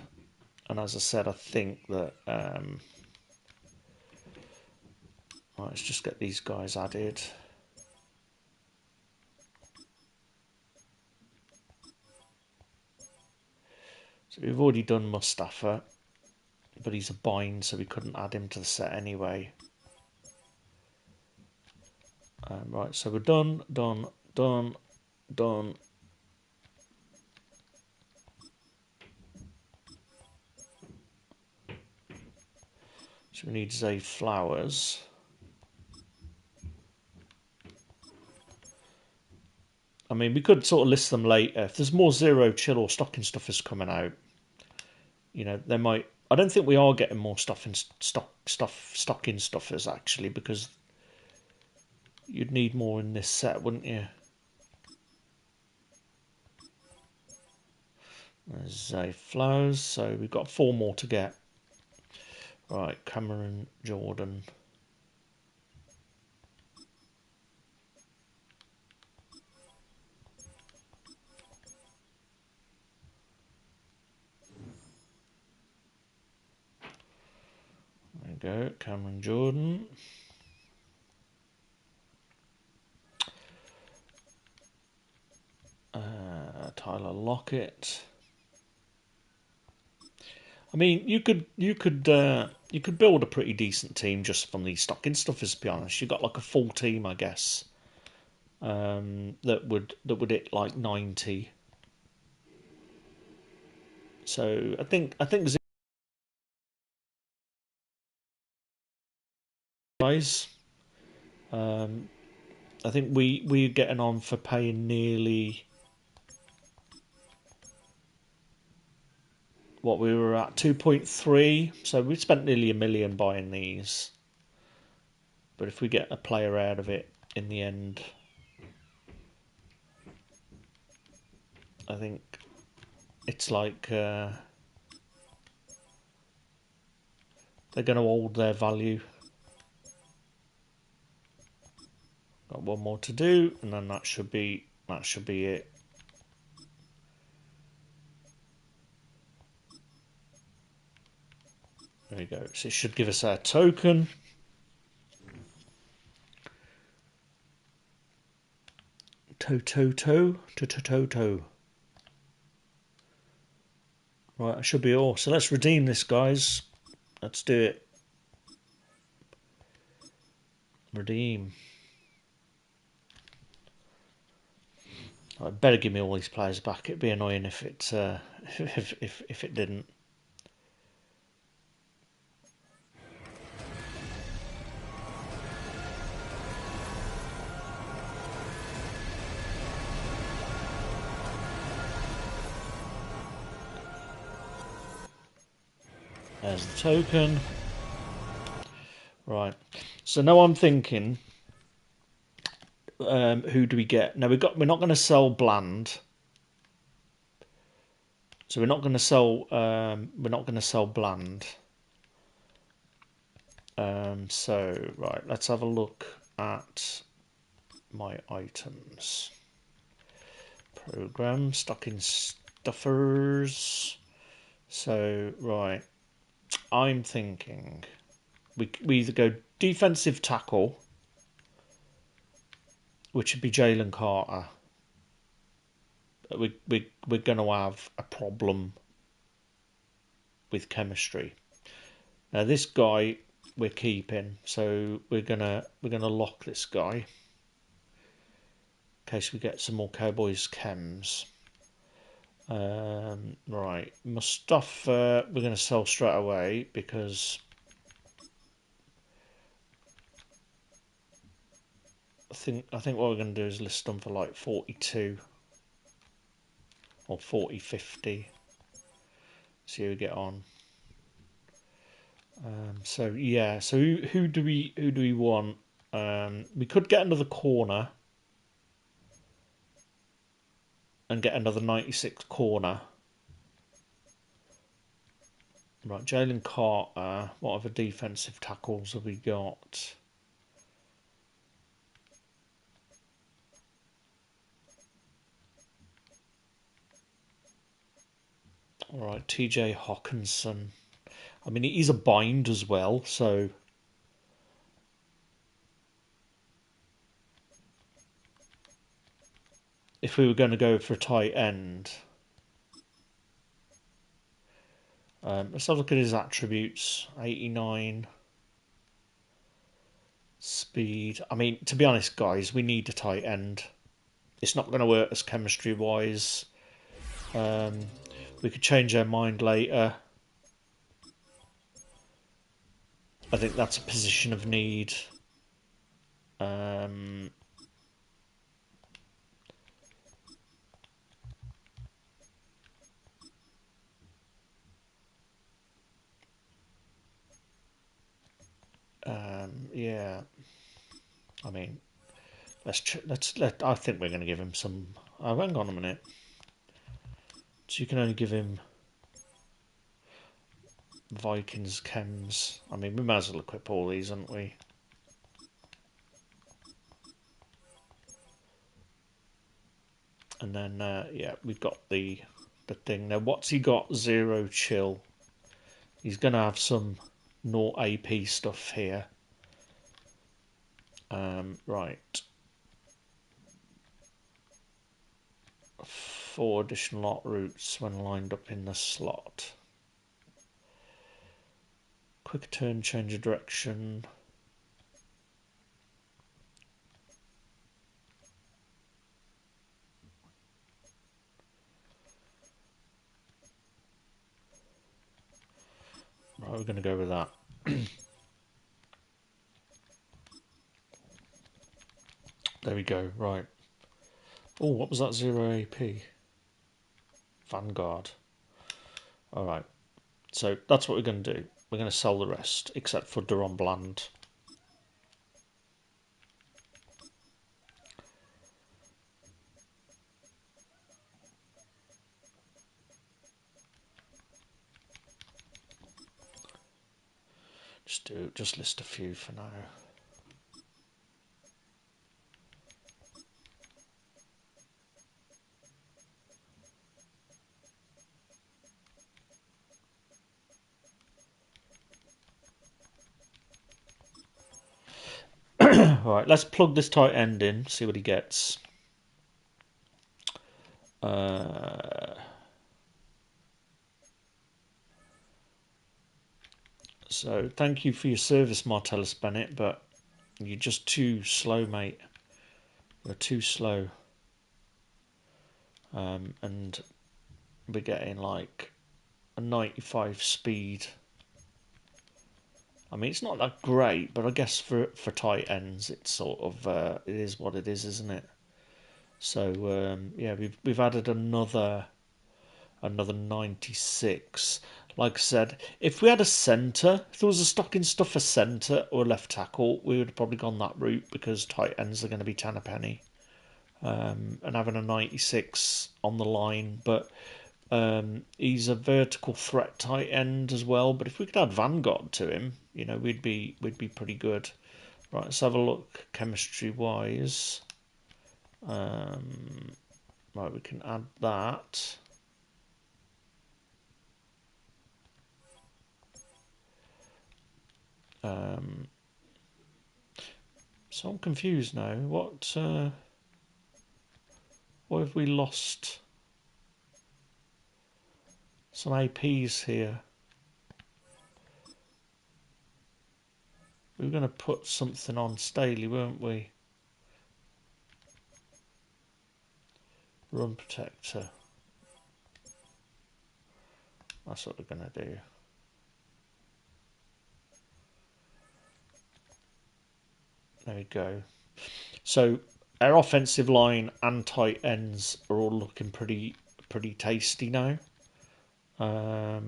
And as I said, I think that right, let's just get these guys added. So we've already done Mustafa, but he's a bind, so we couldn't add him to the set anyway. Right, so we're done. So we need Zay Flowers. I mean, we could sort of list them later. If there's more Zero Chill or stocking stuffers coming out, you know, they might. I don't think we are getting more stocking stuffers actually, because you'd need more in this set, wouldn't you? There's Zay Flowers, so we've got 4 more to get. Right, Cameron Jordan. There we go, Cameron Jordan. Tyler Lockett. I mean, you could build a pretty decent team just from these stocking stuffers. To be honest, you got like a full team, I guess. That would hit like 90. So I think guys. I think we're getting on for paying nearly what we were at 2.3. So we spent nearly $1 million buying these. But if we get a player out of it in the end, I think it's like they're going to hold their value. Got one more to do, and then that should be it. There we go. So it should give us our token. Toe. Right, that should be all. So let's redeem this, guys. Let's do it. Redeem. Better give me all these players back. It'd be annoying if it if it didn't. There's the token. Right. So now I'm thinking, who do we get? Now we're not going to sell Bland. So we're not going to sell Bland. So right, let's have a look at my items. Program, stocking stuffers. So right, I'm thinking we either go defensive tackle, which would be Jalen Carter. We're going to have a problem with chemistry. Now this guy we're keeping, so we're gonna lock this guy in case we get some more Cowboys chems. Right, Mustafa we're going to sell straight away because I think what we're going to do is list them for like 42 or 40-50. See how we get on. So yeah, so who do we want? We could get another corner and get another 96 corner. Right, Jalen Carter. What other defensive tackles have we got? All right, TJ Hawkinson. I mean, he's a bind as well, so if we were going to go for a tight end, let's have a look at his attributes. 89 speed. I mean, to be honest, guys, we need a tight end. It's not going to work as chemistry-wise. We could change our mind later. I think that's a position of need. Yeah. I mean, I think we're going to give him some. Oh, hang on a minute. So you can only give him Vikings chems. I mean, we might as well equip all these, haven't we? And then, yeah, we've got the thing. Now, what's he got? 0 chill. He's going to have some 0 AP stuff here. Right. 4 additional art routes when lined up in the slot. Quick turn, change of direction. Right, we're going to go with that. There we go, right. Oh, what was that 0 AP? Vanguard. Alright, so that's what we're going to do. We're going to sell the rest, except for Duron Bland. Just list a few for now. Alright, let's plug this tight end in, see what he gets. So, thank you for your service, Martellus Bennett, but you're just too slow, mate. You're too slow. And we're getting like a 95 speed. I mean, it's not that great, but I guess for tight ends, it's sort of it is what it is, isn't it? So yeah, we've added another 96. Like I said, if we had a centre, if there was a stocking stuff for centre or left tackle, we would have probably gone that route because tight ends are going to be 10 a penny. And having a 96 on the line, but he's a vertical threat tight end as well. But if we could add Vanguard to him, you know, we'd be pretty good. Right, let's have a look chemistry wise. Right, we can add that. So I'm confused now. What have we lost? Some APs here. We were going to put something on Staley, weren't we? Run protector. That's what we're going to do. There we go. So our offensive line and tight ends are all looking pretty tasty now. I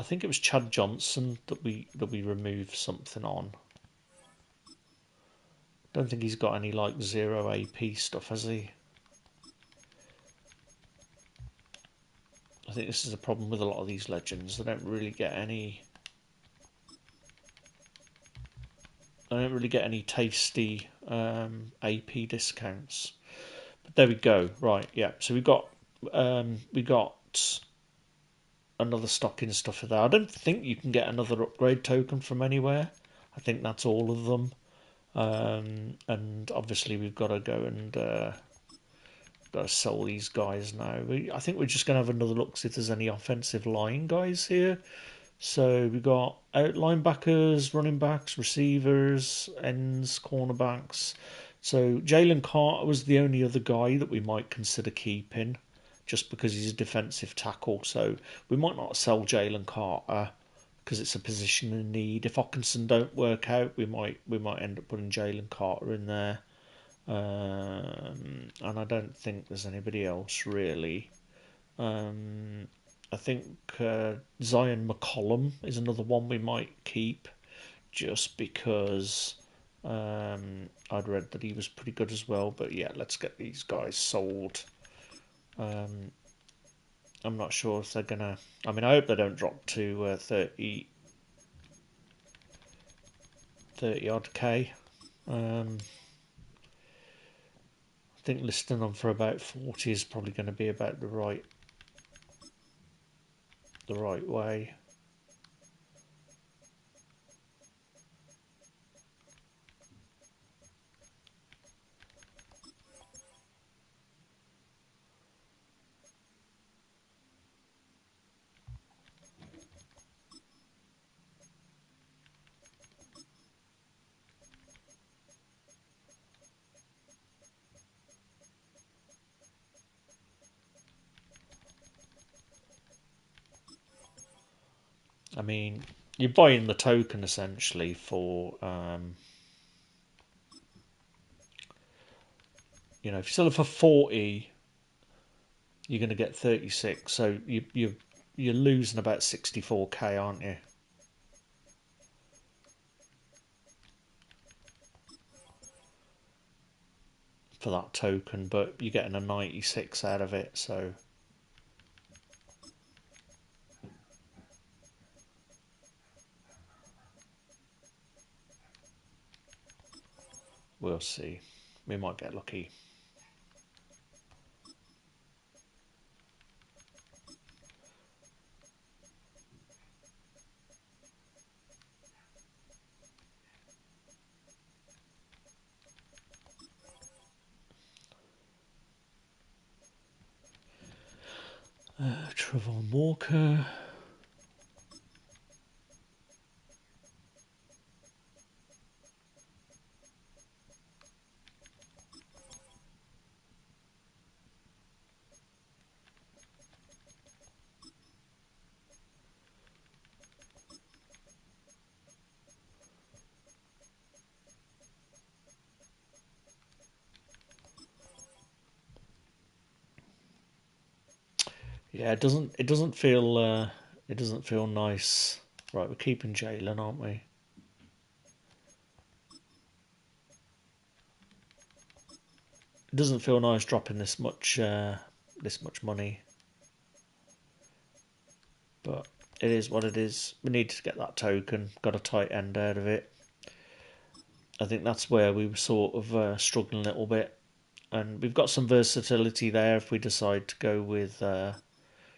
think it was Chad Johnson that we removed something on. Don't think he's got any like 0 AP stuff, has he? I think this is a problem with a lot of these legends. They don't really get any. I don't really get any tasty AP discounts. But there we go. Right, yeah. So we got another stocking stuffer there. I don't think you can get another upgrade token from anywhere. I think that's all of them. And obviously we've got to go and got to sell these guys now. I think we're just going to have another look, see if there's any offensive line guys here. So we've got out linebackers, running backs, receivers, ends, cornerbacks. So Jalen Carter was the only other guy that we might consider keeping, just because he's a defensive tackle. So we might not sell Jalen Carter because it's a position in need. If Hawkinson don't work out, we might end up putting Jalen Carter in there. And I don't think there's anybody else really. I think Zion McCollum is another one we might keep, just because I'd read that he was pretty good as well. But yeah, let's get these guys sold. I'm not sure if they're gonna. I mean, I hope they don't drop to 30 odd K. I think listing them for about 40 is probably going to be about the right way. I mean, you're buying the token essentially for, if you sell it for 40, you're going to get 36. So you're losing about 64k, aren't you? For that token, but you're getting a 96 out of it, so we'll see. We might get lucky. Trevor Walker. Yeah, it doesn't feel nice. Right, we're keeping Jalen, aren't we? It doesn't feel nice dropping this much money, but it is what it is. We need to get that token. Got a tight end out of it. I think that's where we were sort of struggling a little bit, and we've got some versatility there if we decide to go with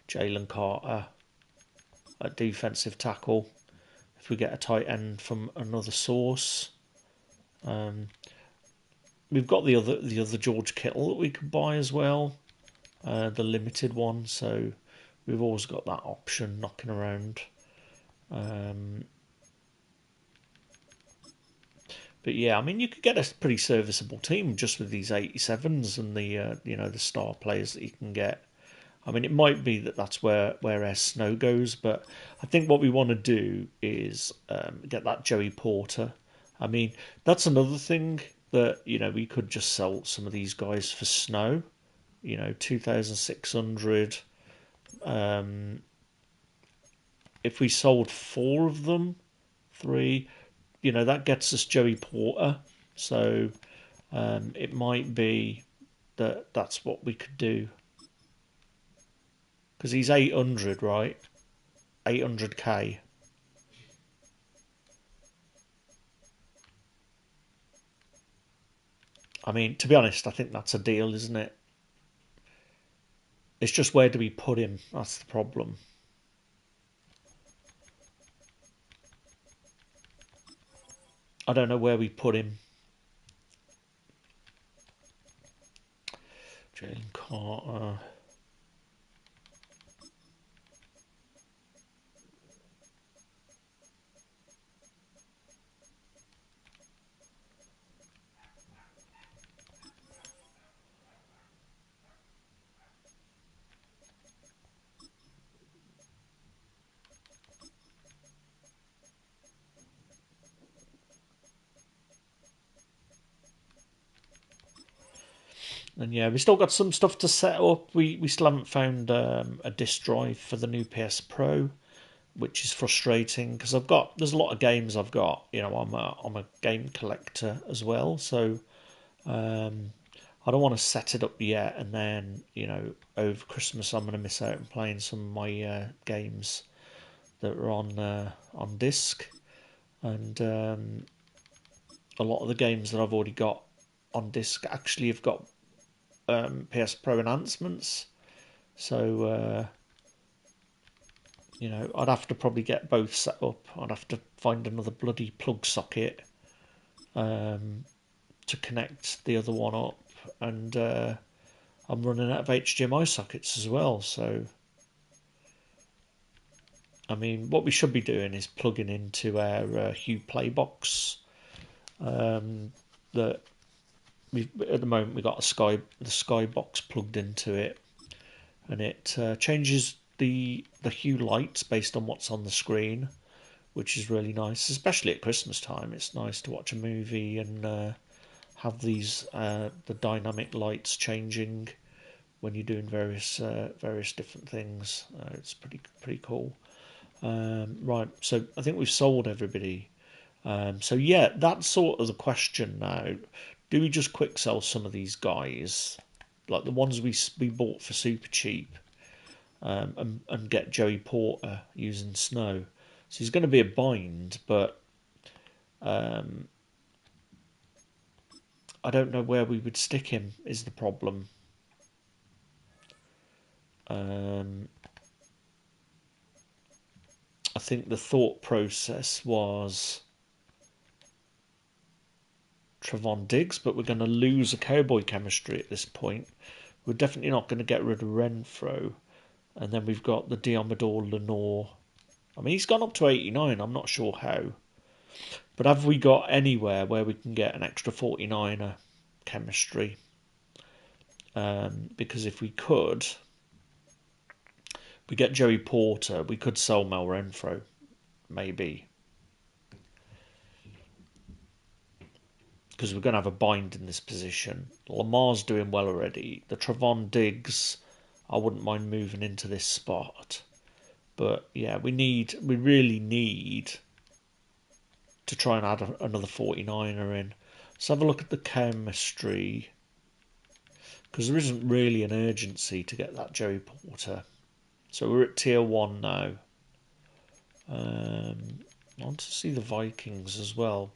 Jalen Carter at defensive tackle. If we get a tight end from another source, we've got the other George Kittle that we could buy as well, the limited one. So we've always got that option knocking around. But yeah, I mean, you could get a pretty serviceable team just with these 87s and the star players that you can get. I mean, it might be that that's where S Snow goes, but I think what we want to do is get that Joey Porter. I mean, that's another thing that we could just sell some of these guys for Snow. 2,600. If we sold 4 of them, 3. That gets us Joey Porter. So it might be that that's what we could do. Because he's 800, right? 800k. I mean, to be honest, I think that's a deal, isn't it? It's just where do we put him? That's the problem. I don't know where we put him. Jalen Carter. And yeah, we still got some stuff to set up. We still haven't found a disk drive for the new PS Pro, which is frustrating because there's a lot of games I've got. You know, I'm a game collector as well, so I don't want to set it up yet, and then over Christmas I'm going to miss out on playing some of my games that are on disc, and a lot of the games that I've already got on disc actually have got PS Pro enhancements. So I'd have to probably get both set up. I'd have to find another bloody plug socket to connect the other one up, and I'm running out of HDMI sockets as well. So I mean, what we should be doing is plugging into our Hue Playbox. That at the moment we got the Skybox plugged into it, and it changes the hue lights based on what's on the screen, which is really nice, especially at Christmas time. It's nice to watch a movie and have these the dynamic lights changing when you're doing various different things. It's pretty cool. Right, so I think we've sold everybody. So yeah, that's sort of the question now. Do we just quick sell some of these guys, like the ones we bought for super cheap, and get Joey Porter using Snow? So he's going to be a bind, but I don't know where we would stick him is the problem. I think the thought process was Trevon Diggs, but we're going to lose a Cowboy chemistry at this point. We're definitely not going to get rid of Renfro. And then we've got the Diamador Lenore. I mean, he's gone up to 89. I'm not sure how. But have we got anywhere where we can get an extra 49er chemistry? Because if we could, we get Joey Porter, we could sell Mel Renfro, maybe. Because we're going to have a bind in this position. Lamar's doing well already. The Trevon Diggs, I wouldn't mind moving into this spot. But yeah, we really need to try and add another 49er in. Let's have a look at the chemistry. Because there isn't really an urgency to get that Joey Porter. So we're at tier 1 now. I want to see the Vikings as well.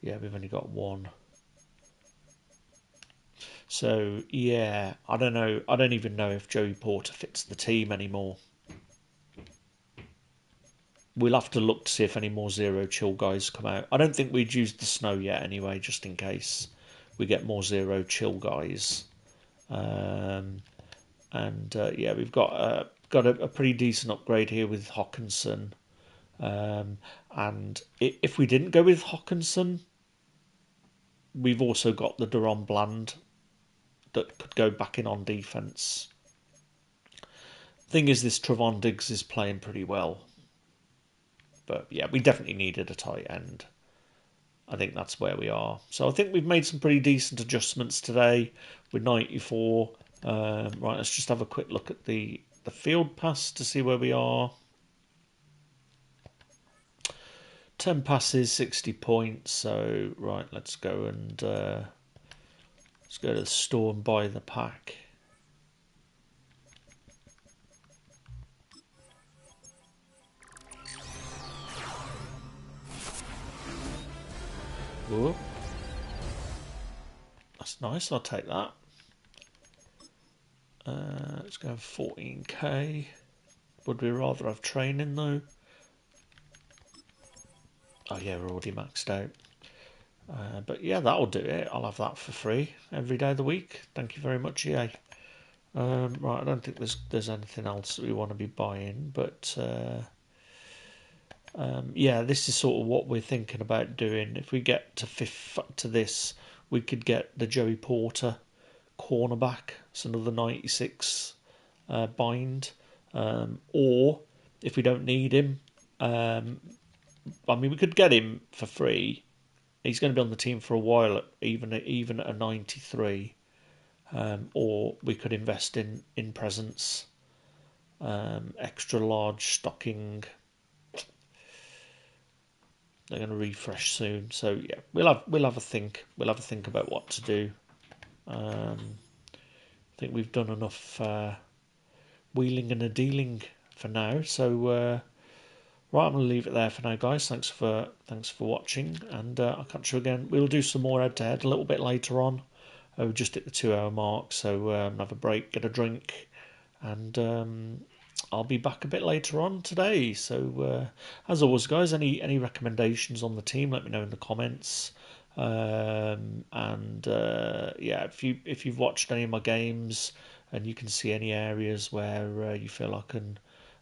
Yeah, we've only got one. So, yeah, I don't know. I don't even know if Joey Porter fits the team anymore. We'll have to look to see if any more zero chill guys come out. I don't think we'd use the Snow yet anyway, just in case we get more zero chill guys. Yeah, we've got a pretty decent upgrade here with Hawkinson. And if we didn't go with Hawkinson, we've also got the Deron Bland that could go back in on defence. Thing is, this Trevon Diggs is playing pretty well. But yeah, we definitely needed a tight end. I think that's where we are. So I think we've made some pretty decent adjustments today with 94. Right, let's just have a quick look at the field pass to see where we are. 10 passes, 60 points. So, right, let's go and let's go to the store and buy the pack. Whoop. That's nice, I'll take that. Let's go 14k. Would we rather have training though? Oh yeah, we're already maxed out. But yeah, that'll do it. I'll have that for free every day of the week. Thank you very much, EA. Right, I don't think there's anything else that we want to be buying, but yeah, this is sort of what we're thinking about doing. If we get to this, we could get the Joey Porter cornerback. It's another 96 bind, or if we don't need him, I mean, we could get him for free. He's going to be on the team for a while, even at a 93. Or we could invest in presents, extra large stocking. They're going to refresh soon, so yeah, we'll have a think. We'll have a think about what to do. I think we've done enough wheeling and a dealing for now. So right, I'm going to leave it there for now, guys. Thanks for watching, and I'll catch you again. We'll do some more head to head a little bit later on. We're just at the 2-hour mark, so have a break, get a drink, and I'll be back a bit later on today. So as always, guys, any recommendations on the team, let me know in the comments. And yeah, if you've watched any of my games and you can see any areas where you feel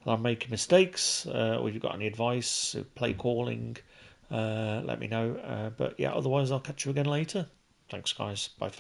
I'm making mistakes, or you've got any advice, play calling, let me know. But yeah, otherwise I'll catch you again later. Thanks, guys. Bye.